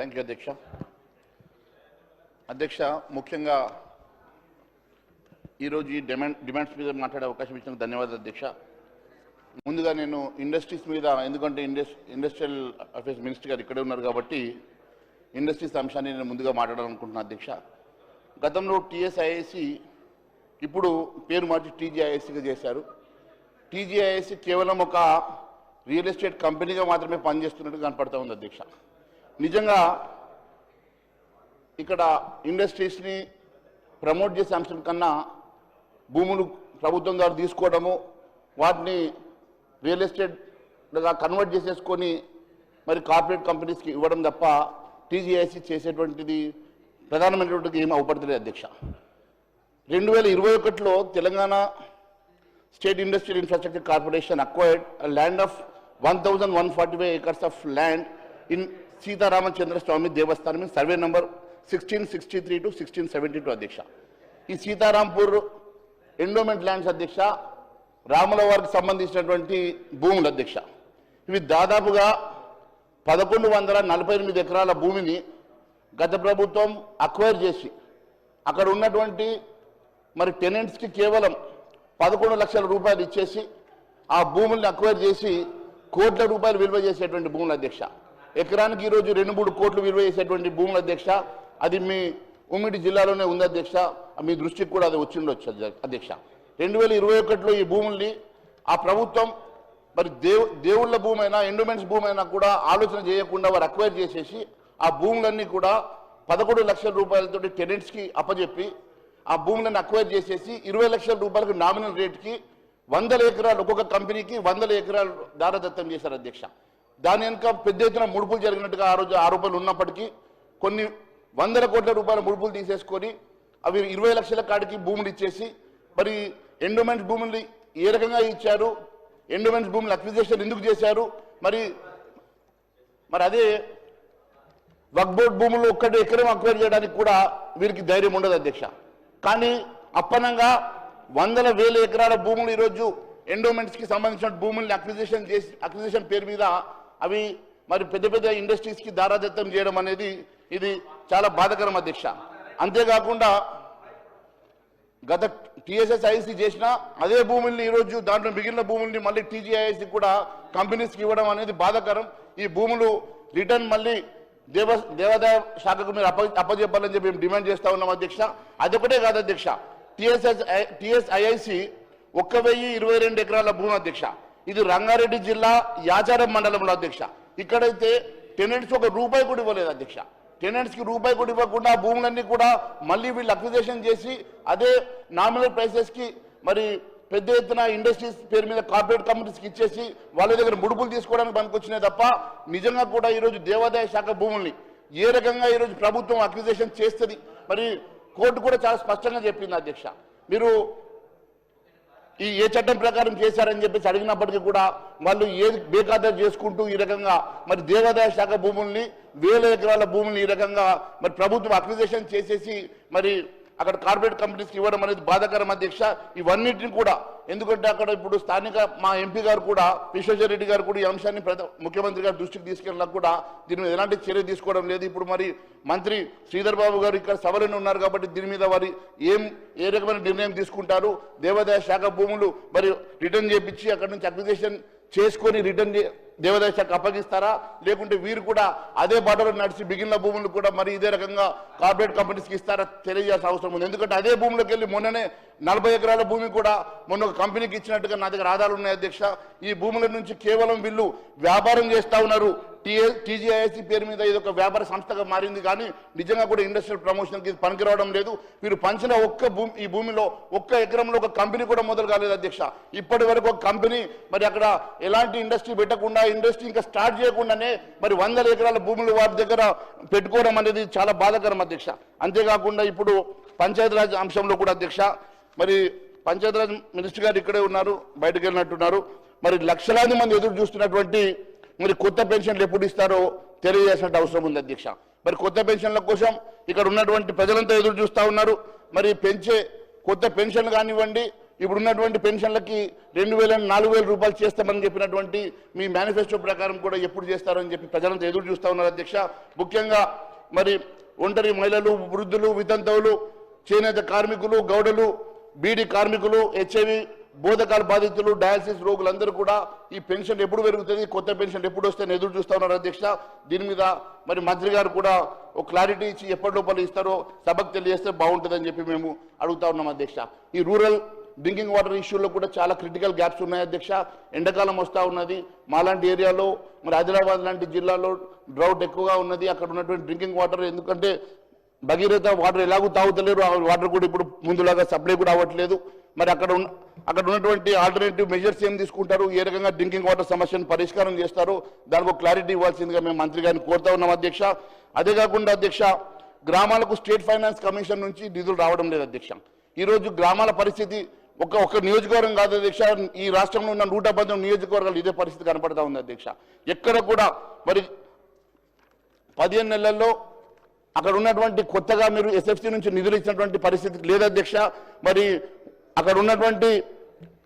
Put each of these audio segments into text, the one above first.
Thank you అధ్యక్ష. అధ్యక్ష, ముఖ్యంగా ఈరోజు ఈ డిమాండ్స్ మీద మాట్లాడే అవకాశం ఇచ్చినందుకు ధన్యవాదాలు అధ్యక్ష. ముందుగా నేను ఇండస్ట్రీస్ మీద, ఎందుకంటే ఇండస్ట్రియల్ అఫేర్స్ మినిస్టర్ గారు ఇక్కడే ఉన్నారు కాబట్టి ఇండస్ట్రీస్ అంశాన్ని నేను ముందుగా మాట్లాడాలనుకుంటున్నాను అధ్యక్ష. గతంలో టీఎస్ఐఐసి ఇప్పుడు పేరు మార్చి టీజీఐఐసిగా చేశారు. టీజీఐఐసి కేవలం ఒక రియల్ ఎస్టేట్ కంపెనీగా మాత్రమే పనిచేస్తున్నట్టు కనపడతా ఉంది అధ్యక్ష. నిజంగా ఇక్కడ ఇండస్ట్రీస్ని ప్రమోట్ చేసే అంశం కన్నా భూములు ప్రభుత్వం ద్వారా తీసుకోవడము, వాటిని రియల్ ఎస్టేట్గా కన్వర్ట్ చేసేసుకొని మరి కార్పొరేట్ కంపెనీస్కి ఇవ్వడం తప్ప టీజీఐసి చేసేటువంటిది ప్రధానమైనటువంటిది ఏమీ అవపడతలేదు అధ్యక్ష. 2021లో Telangana state industrial infrastructure corporation acquired land of 1145 acres of land in Sitaramachandra Swamy Devasthanam survey number 1663 to 1672 అధ్యక్ష. ఈ సీతారాంపూర్ ఎండోమెంట్ ల్యాండ్స్ అధ్యక్ష రాముల వారికి సంబంధించినటువంటి భూములు అధ్యక్ష. ఇవి దాదాపుగా 1148 ఎకరాల భూమిని గత ప్రభుత్వం అక్వైర్ చేసి అక్కడ ఉన్నటువంటి మరి టెనెంట్స్కి కేవలం 11 లక్షల రూపాయలు ఇచ్చేసి ఆ భూముల్ని అక్వైర్ చేసి కోట్ల రూపాయలు విలువ చేసేటువంటి భూములు అధ్యక్ష. ఎకరానికి ఈరోజు 2-3 కోట్లు విలువ చేసేటువంటి భూములు అధ్యక్ష. అది మీ ఉమ్మడి జిల్లాలోనే ఉంది అధ్యక్ష. మీ దృష్టికి కూడా అది వచ్చిండొచ్చు అధ్యక్ష. 2021లో ఈ భూముల్ని ఆ ప్రభుత్వం మరి దేవుళ్ళ భూమి అయినా ఎండోమెంట్స్ భూమి అయినా కూడా ఆలోచన చేయకుండా వారు అక్వైర్ చేసేసి ఆ భూములన్నీ కూడా 11 లక్షల రూపాయలతో టెనెంట్స్కి అప్పచెప్పి ఆ భూములను అక్వైర్ చేసేసి 20 లక్షల రూపాయలకు నామినల్ రేట్కి 100 ఎకరాలు ఒక్కొక్క కంపెనీకి 100 ఎకరాలు దారదత్తం చేశారు అధ్యక్ష. దాని వెనుక పెద్ద ఎత్తున ముడుపులు జరిగినట్టుగా ఆ రోజు ఆరోపణలు ఉన్నప్పటికీ కొన్ని 100 కోట్ల రూపాయల ముడుపులు తీసేసుకొని అవి 20 లక్షల కాడికి భూములు ఇచ్చేసి మరి ఎండోమెంట్స్ భూములు ఏ రకంగా ఇచ్చారు, ఎండోమెంట్స్ భూములు అక్విజిషన్ ఎందుకు చేశారు, మరి అదే వక్ఫ్ బోర్డ్ భూములు ఒక్కటి ఎకరం అక్వైర్ చేయడానికి కూడా వీరికి ధైర్యం ఉండదు అధ్యక్ష. కానీ అప్పనంగా 100,000 ఎకరాల భూములు ఈరోజు ఎండోమెంట్స్కి సంబంధించిన భూముల్ని అక్విజిషన్ పేరు మీద అవి మరి పెద్ద పెద్ద ఇండస్ట్రీస్కి దారాదత్తం చేయడం అనేది ఇది చాలా బాధాకరం అధ్యక్ష. అంతేకాకుండా గత టీఎస్ఎస్ఐసి చేసిన అదే భూముల్ని ఈరోజు దాంట్లో మిగిలిన భూముల్ని మళ్ళీ టీజీఐసి కూడా కంపెనీస్కి ఇవ్వడం అనేది బాధాకరం. ఈ భూములు రిటర్న్ మళ్ళీ దేవాదాయ శాఖకు మీరు అప్పచెప్పాలని చెప్పి మేము డిమాండ్ చేస్తా ఉన్నాం అధ్యక్ష. అదొకటే కాదు అధ్యక్ష, టీఎస్ఐఐసి 1022 ఎకరాల భూమి అధ్యక్ష. ఇది రంగారెడ్డి జిల్లా యాచారం మండలంలో అధ్యక్ష. ఇక్కడైతే టెనెంట్స్ ఒక రూపాయి కూడా ఇవ్వలేదు అధ్యక్ష. టెనెంట్స్కి రూపాయి కూడా ఇవ్వకుండా భూములన్నీ కూడా మళ్ళీ వీళ్ళు అక్విజిషన్ చేసి అదే నామినల్ ప్రైసెస్కి మరి పెద్ద ఎత్తున ఇండస్ట్రీస్ పేరు మీద కార్పొరేట్ కంపెనీస్కి ఇచ్చేసి వాళ్ళ దగ్గర ముడుపులు తీసుకోవడానికి పనికొచ్చినాయి తప్ప నిజంగా కూడా ఈరోజు దేవాదాయ శాఖ భూముల్ని ఏ రకంగా ఈరోజు ప్రభుత్వం అక్విజిషన్ చేస్తుంది మరి కోర్టు కూడా చాలా స్పష్టంగా చెప్పింది అధ్యక్ష. మీరు ఏ చట్టం ప్రకారం చేశారని చెప్పేసి అడిగినప్పటికీ కూడా వాళ్ళు ఏది బేఖాతరు చేసుకుంటూ ఈ రకంగా మరి దేవాదాయ శాఖ భూముల్ని 1000 ఎకరాల భూముల్ని ఈ రకంగా మరి ప్రభుత్వం అక్విజిషన్ చేసేసి మరి అక్కడ కార్పొరేట్ కంపెనీస్కి ఇవ్వడం అనేది బాధాకరం అధ్యక్ష. ఇవన్నిటిని కూడా ఎందుకంటే అక్కడ ఇప్పుడు స్థానిక మా ఎంపీ గారు కూడా విశ్వేశ్వర రెడ్డి గారు కూడా ఈ అంశాన్ని ముఖ్యమంత్రి గారి దృష్టికి తీసుకెళ్ళినా కూడా దీని మీద ఎలాంటి చర్య తీసుకోవడం లేదు. ఇప్పుడు మరి మంత్రి శ్రీధర్ బాబు గారు ఇక్కడ సభలోనే ఉన్నారు కాబట్టి దీని మీద వారి ఏ రకమైన నిర్ణయం తీసుకుంటారు, దేవాదాయ శాఖ భూములు మరి రిటర్న్ చేపించి అక్కడ నుంచి అక్విజిషన్ చేసుకొని రిటర్న్ దేవాదాయ శాఖ అప్పగిస్తారా, లేకుంటే వీరు కూడా అదే బాటలో నడిచి మిగిలిన భూములు కూడా మరి ఇదే రకంగా కార్పొరేట్ కంపెనీస్కి ఇస్తారా తెలియజేయాల్సిన అవసరం ఉంది. ఎందుకంటే అదే భూములకు వెళ్ళి మొన్ననే 40 ఎకరాల భూమి కూడా మొన్న ఒక కంపెనీకి ఇచ్చినట్టుగా నా దగ్గర ఆధారాలు ఉన్నాయి అధ్యక్ష. ఈ భూముల నుంచి కేవలం వీళ్ళు వ్యాపారం చేస్తూ ఉన్నారు. టీజీఐసి పేరు మీద ఇది ఒక వ్యాపార సంస్థగా మారింది కానీ నిజంగా కూడా ఇండస్ట్రియల్ ప్రమోషన్కి ఇది పనికిరావడం లేదు. వీరు పంచిన ఈ భూమిలో ఒక్క ఎకరంలో ఒక కంపెనీ కూడా మొదలు కాలేదు అధ్యక్ష. ఇప్పటి వరకు ఒక కంపెనీ మరి అక్కడ ఎలాంటి ఇండస్ట్రీ పెట్టకుండా ఇండస్ట్రీ ఇంకా స్టార్ట్ చేయకుండానే మరి 100 ఎకరాల భూములు వారి దగ్గర పెట్టుకోవడం అనేది చాలా బాధాకరం అధ్యక్ష. అంతేకాకుండా ఇప్పుడు పంచాయతీరాజ్ అంశంలో కూడా అధ్యక్ష మరి పంచాయతీరాజ్ మినిస్టర్ గారు ఇక్కడే ఉన్నారు, బయటకు వెళ్ళినట్టున్నారు. మరి లక్షలాది మంది ఎదురు చూస్తున్నటువంటి మరి కొత్త పెన్షన్లు ఎప్పుడు ఇస్తారో తెలియజేసినట్టు అవసరం ఉంది అధ్యక్ష. మరి కొత్త పెన్షన్ల కోసం ఇక్కడ ఉన్నటువంటి ప్రజలంతా ఎదురు చూస్తూ ఉన్నారు. మరి పెంచే కొత్త పెన్షన్లు కానివ్వండి, ఇప్పుడున్నటువంటి పెన్షన్లకి 2,000 4,000 రూపాయలు చేస్తామని చెప్పినటువంటి మీ మేనిఫెస్టో ప్రకారం కూడా ఎప్పుడు చేస్తారని చెప్పి ప్రజలంతా ఎదురు చూస్తూ ఉన్నారు అధ్యక్ష. ముఖ్యంగా మరి ఒంటరి మహిళలు, వృద్ధులు, వితంతువులు, చేనేత కార్మికులు, గౌడలు, బీడీ కార్మికులు, హెచ్ఐవి బోధకాల బాధితులు, డయాలసిస్ రోగులందరూ కూడా ఈ పెన్షన్ ఎప్పుడు పెరుగుతుంది, కొత్త పెన్షన్ ఎప్పుడు వస్తాయని ఎదురు చూస్తూ ఉన్నారు అధ్యక్ష. దీని మీద మరి మంత్రి గారు కూడా ఒక క్లారిటీ ఇచ్చి ఎప్పటి లోపల ఇస్తారో సభకు తెలియజేస్తే బాగుంటుందని చెప్పి మేము అడుగుతా ఉన్నాం అధ్యక్ష. ఈ రూరల్ డ్రింకింగ్ వాటర్ ఇష్యూలో కూడా చాలా క్రిటికల్ గ్యాప్స్ ఉన్నాయి అధ్యక్ష. ఎండాకాలం వస్తూ ఉన్నది, మాలాంటి ఏరియాలో మరి ఆదిలాబాద్ లాంటి జిల్లాలో డ్రౌట్ ఎక్కువగా ఉన్నది. అక్కడ ఉన్నటువంటి డ్రింకింగ్ వాటర్, ఎందుకంటే భగీరథ వాటర్ ఎలాగూ తాగుతలేరు, ఆ వాటర్ కూడా ఇప్పుడు ముందులాగా సప్లై కూడా అవ్వట్లేదు. మరి అక్కడ ఉన్నటువంటి ఆల్టర్నేటివ్ మెజర్స్ ఏం తీసుకుంటారు, ఏ రకంగా డ్రింకింగ్ వాటర్ సమస్యను పరిష్కారం చేస్తారు, దానికి ఒక క్లారిటీ ఇవ్వాల్సిందిగా మేము మంత్రి గారిని కోరుతా ఉన్నాం అధ్యక్ష. అదే కాకుండా అధ్యక్ష, గ్రామాలకు స్టేట్ ఫైనాన్స్ కమిషన్ నుంచి నిధులు రావడం లేదు అధ్యక్ష. ఈరోజు గ్రామాల పరిస్థితి ఒక నియోజకవర్గం కాదు అధ్యక్ష, ఈ రాష్ట్రంలో ఉన్న 119 నియోజకవర్గాలు ఇదే పరిస్థితి కనపడతా ఉంది అధ్యక్ష. ఎక్కడ కూడా మరి 15 నెలల్లో అక్కడ ఉన్నటువంటి కొత్తగా మీరు ఎస్ఎఫ్సి నుంచి నిధులు ఇచ్చినటువంటి పరిస్థితి లేదు అధ్యక్ష. మరి అక్కడ ఉన్నటువంటి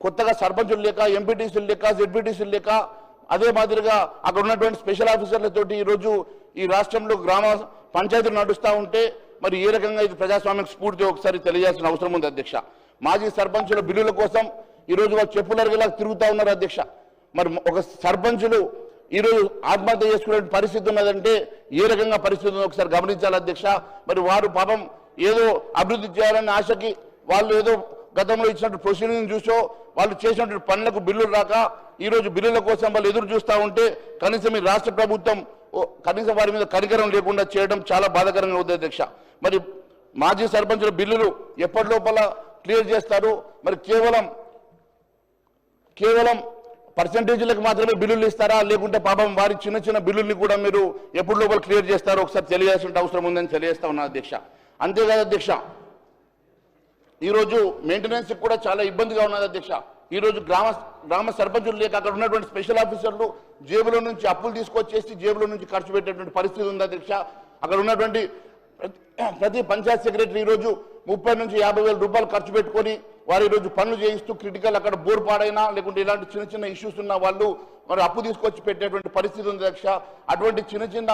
కొత్తగా సర్పంచులు లేక, ఎంపీటీసీలు లేక, జెడ్పీటీసీలు లేక, అదే మాదిరిగా అక్కడ ఉన్నటువంటి స్పెషల్ ఆఫీసర్లతోటి ఈరోజు ఈ రాష్ట్రంలో గ్రామ పంచాయతీలు నడుస్తూ ఉంటే మరి ఏ రకంగా ఇది ప్రజాస్వామ్య స్ఫూర్తి ఒకసారి తెలియాల్సిన అవసరం ఉంది అధ్యక్ష. మాజీ సర్పంచుల బిల్లుల కోసం ఈరోజు వాళ్ళు చెప్పులరిగేలా తిరుగుతూ ఉన్నారు అధ్యక్ష. మరి ఒక సర్పంచులు ఈరోజు ఆత్మహత్య చేసుకునే పరిస్థితి ఉన్నదంటే ఏ రకంగా పరిస్థితి ఉందో ఒకసారి గమనించాలి అధ్యక్ష. మరి వారు పాపం ఏదో అభివృద్ధి చేయాలనే ఆశకి వాళ్ళు ఏదో గతంలో ఇచ్చినట్టు ప్రొసీడింగ్ చూసో వాళ్ళు చేసినటువంటి పనులకు బిల్లులు రాక ఈరోజు బిల్లుల కోసం వాళ్ళు ఎదురు చూస్తూ ఉంటే కనీసం ఈ రాష్ట్ర ప్రభుత్వం కనీసం వారి మీద కనికరం లేకుండా చేయడం చాలా బాధాకరంగా ఉంది అధ్యక్ష. మరి మాజీ సర్పంచుల బిల్లులు ఎప్పటి లోపల క్లియర్ చేస్తారు? మరి కేవలం పర్సంటేజీలకు మాత్రమే బిల్లులు ఇస్తారా, లేకుంటే పాపం వారి చిన్న చిన్న బిల్లుల్ని కూడా మీరు ఎప్పుడు లోపల క్లియర్ చేస్తారో ఒకసారి తెలియాల్సిన అవసరం ఉందని తెలియజేస్తా ఉన్నా అధ్యక్ష. అంతేకాదు అధ్యక్ష, ఈరోజు మెయింటెనెన్స్ కూడా చాలా ఇబ్బందిగా ఉన్నది అధ్యక్ష. ఈరోజు గ్రామ సర్పంచులు లేక అక్కడ ఉన్నటువంటి స్పెషల్ ఆఫీసర్లు జేబులో నుంచి అప్పులు తీసుకొచ్చేసి జేబులో నుంచి ఖర్చు పెట్టేటువంటి పరిస్థితి ఉంది అధ్యక్ష. అక్కడ ఉన్నటువంటి ప్రతి పంచాయత్ సెక్రటరీ ఈరోజు 30 నుంచి 50,000 రూపాయలు ఖర్చు పెట్టుకొని వారు ఈరోజు పనులు చేయిస్తూ క్రిటికల్ అక్కడ బోర్ పాడైనా లేకుంటే ఇలాంటి చిన్న చిన్న ఇష్యూస్ ఉన్న వాళ్ళు మరి అప్పు తీసుకొచ్చి పెట్టేటువంటి పరిస్థితి ఉంది అధ్యక్ష. అటువంటి చిన్న చిన్న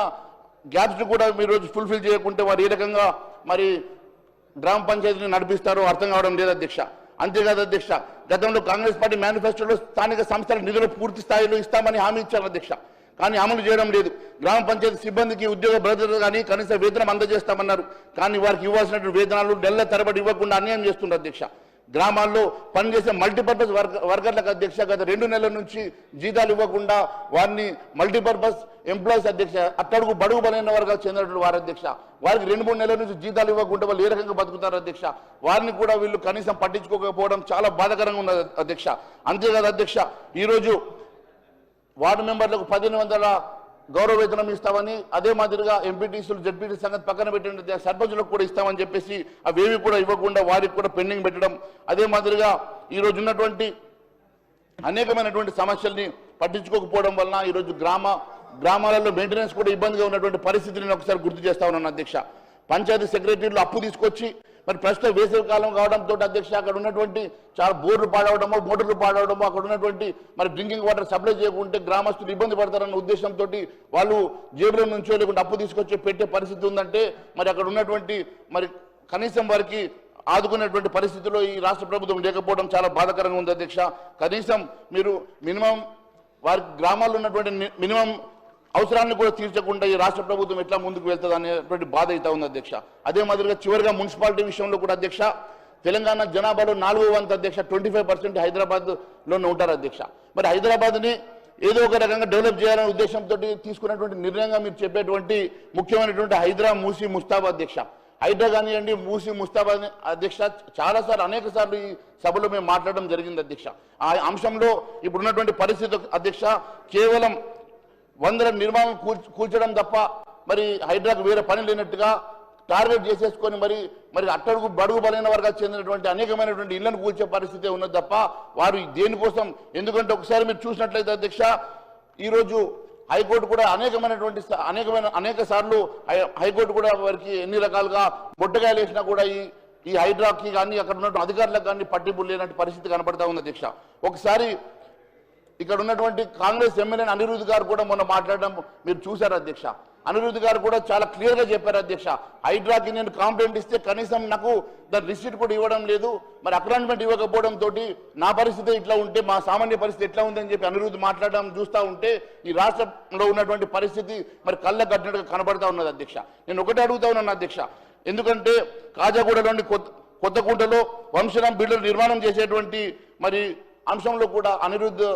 గ్యాప్స్ కూడా మీరు రోజు ఫుల్ఫిల్ చేయకుంటే వారు ఏ రకంగా మరి గ్రామ పంచాయతీని నడిపిస్తారో అర్థం కావడం లేదు అధ్యక్ష. అంతేకాదు అధ్యక్ష, గతంలో కాంగ్రెస్ పార్టీ మేనిఫెస్టోలో స్థానిక సంస్థల నిధులు పూర్తి స్థాయిలో ఇస్తామని హామీ ఇచ్చారు అధ్యక్ష, కానీ అమలు చేయడం లేదు. గ్రామ పంచాయతీ సిబ్బందికి ఉద్యోగ భద్రత కానీ కనీస వేతనం అందజేస్తామన్నారు, కానీ వారికి ఇవ్వాల్సినటువంటి వేతనాలు నెలల తరబడి ఇవ్వకుండా అన్యాయం చేస్తున్నారు అధ్యక్ష. గ్రామాల్లో పనిచేసే మల్టీపర్పస్ వర్కర్లకు అధ్యక్ష గత 2 నెలల నుంచి జీతాలు ఇవ్వకుండా వారిని మల్టీపర్పస్ ఎంప్లాయీస్ అధ్యక్ష, అట్టడుగు బడుగు బలైన వర్గాలకు చెందినటువంటి వారు అధ్యక్ష, వారికి 2-3 నెలల నుంచి జీతాలు ఇవ్వకుండా వాళ్ళు ఏ రకంగా బతుకుతారు అధ్యక్ష. వారిని కూడా వీళ్ళు కనీసం పట్టించుకోకపోవడం చాలా బాధాకరంగా ఉన్నది అధ్యక్ష. అంతేకాదు అధ్యక్ష, ఈరోజు వార్డు మెంబర్లకు 1,500 గౌరవ వేతనం ఇస్తామని, అదే మాదిరిగా ఎంపీటీసీలు జెడ్పీటీ సంగతి పక్కన పెట్టిన సర్పంచులకు కూడా ఇస్తామని చెప్పేసి అవేవి కూడా ఇవ్వకుండా వారికి కూడా పెండింగ్ పెట్టడం, అదే మాదిరిగా ఈరోజు ఉన్నటువంటి అనేకమైనటువంటి సమస్యల్ని పట్టించుకోకపోవడం వలన ఈరోజు గ్రామాలలో మెయింటెనెన్స్ కూడా ఇబ్బందిగా ఉన్నటువంటి పరిస్థితిని ఒకసారి గుర్తు చేస్తా ఉన్నాను అధ్యక్ష. పంచాయతీ సెక్రటరీలు అప్పు తీసుకొచ్చి మరి ప్రస్తుత వేసవి కాలం కావడంతో అధ్యక్ష అక్కడ ఉన్నటువంటి చాలా బోర్లు పాడవడమో మోటార్లు పాడవడమో అక్కడ ఉన్నటువంటి మరి డ్రింకింగ్ వాటర్ సప్లై చేయకుంటే గ్రామస్తులు ఇబ్బంది పడతారన్న ఉద్దేశంతో వాళ్ళు జేబుల నుంచో లేకుంటే అప్పు తీసుకొచ్చి పెట్టే పరిస్థితి ఉందంటే మరి అక్కడ ఉన్నటువంటి మరి కనీసం వారికి ఆదుకునేటువంటి పరిస్థితిలో ఈ రాష్ట్ర ప్రభుత్వం లేకపోవడం చాలా బాధాకరంగా ఉంది అధ్యక్ష. కనీసం మీరు మినిమం వారి గ్రామాల్లో ఉన్నటువంటి మినిమం అవసరాన్ని కూడా తీర్చకుండా ఈ రాష్ట్ర ప్రభుత్వం ఎట్లా ముందుకు వెళ్తుంది అనేటువంటి బాధ అయితే ఉంది అధ్యక్ష. అదే మాదిరిగా చివరిగా మున్సిపాలిటీ విషయంలో కూడా అధ్యక్ష, తెలంగాణ జనాభాలో 4వ వంతు అధ్యక్ష 25% హైదరాబాద్లోనే ఉంటారు అధ్యక్ష. మరి హైదరాబాద్ని ఏదో ఒక రకంగా డెవలప్ చేయాలనే ఉద్దేశంతో తీసుకున్నటువంటి నిర్ణయంగా మీరు చెప్పేటువంటి ముఖ్యమైనటువంటి హైదరా మూసి ముస్తాబా అధ్యక్ష. హైడ్రా కానివ్వండి, మూసి ముస్తాబాద్ అధ్యక్ష చాలాసార్లు అనేక సార్లు ఈ సభలో మేము మాట్లాడడం జరిగింది అధ్యక్ష. ఆ అంశంలో ఇప్పుడున్నటువంటి పరిస్థితి అధ్యక్ష కేవలం 100 నిర్మాణం కూల్చడం తప్ప మరి హైడ్రాకు వేరే పని లేనట్టుగా టార్గెట్ చేసేసుకొని మరి అట్టడుగు బడుగు బలైన వర్గాలకు చెందినటువంటి అనేకమైనటువంటి ఇళ్లను కూల్చే పరిస్థితి ఉన్నది తప్ప వారు దేనికోసం, ఎందుకంటే ఒకసారి మీరు చూసినట్లయితే అధ్యక్ష ఈరోజు హైకోర్టు కూడా అనేక సార్లు హైకోర్టు కూడా వారికి ఎన్ని రకాలుగా బొట్టగాయలు వేసినా కూడా ఈ ఈ హైడ్రాకి కానీ అక్కడ ఉన్న అధికారులకు కానీ పట్టింపు లేనటువంటి పరిస్థితి కనపడతా ఉంది అధ్యక్ష. ఒకసారి ఇక్కడ ఉన్నటువంటి కాంగ్రెస్ ఎమ్మెల్యే అనిరుద్ధ్ గారు కూడా మొన్న మాట్లాడడం మీరు చూశారు అధ్యక్ష. అనిరుద్ధ్ గారు కూడా చాలా క్లియర్ గా చెప్పారు అధ్యక్ష, హైడ్రాకి నేను కంప్లైంట్ ఇస్తే కనీసం నాకు దాని రిసీట్ కూడా ఇవ్వడం లేదు, మరి అక్నాలెడ్జ్మెంట్ ఇవ్వకపోవడం తోటి నా పరిస్థితి ఇట్లా ఉంటే మా సామాన్య పరిస్థితి ఎట్లా ఉందని చెప్పి అనిరుద్ధ్ మాట్లాడడం చూస్తూ ఉంటే ఈ రాష్ట్రంలో ఉన్నటువంటి పరిస్థితి మరి కళ్ళ కట్టినట్టుగా కనబడతా ఉన్నది అధ్యక్ష. నేను ఒకటే అడుగుతా ఉన్నాను అధ్యక్ష, ఎందుకంటే కాజాగూడలోని కొత్తకుంటలో వంశరాం బిల్డర్ నిర్మాణం చేసేటువంటి మరి అంశంలో కూడా అనిరుద్ధ్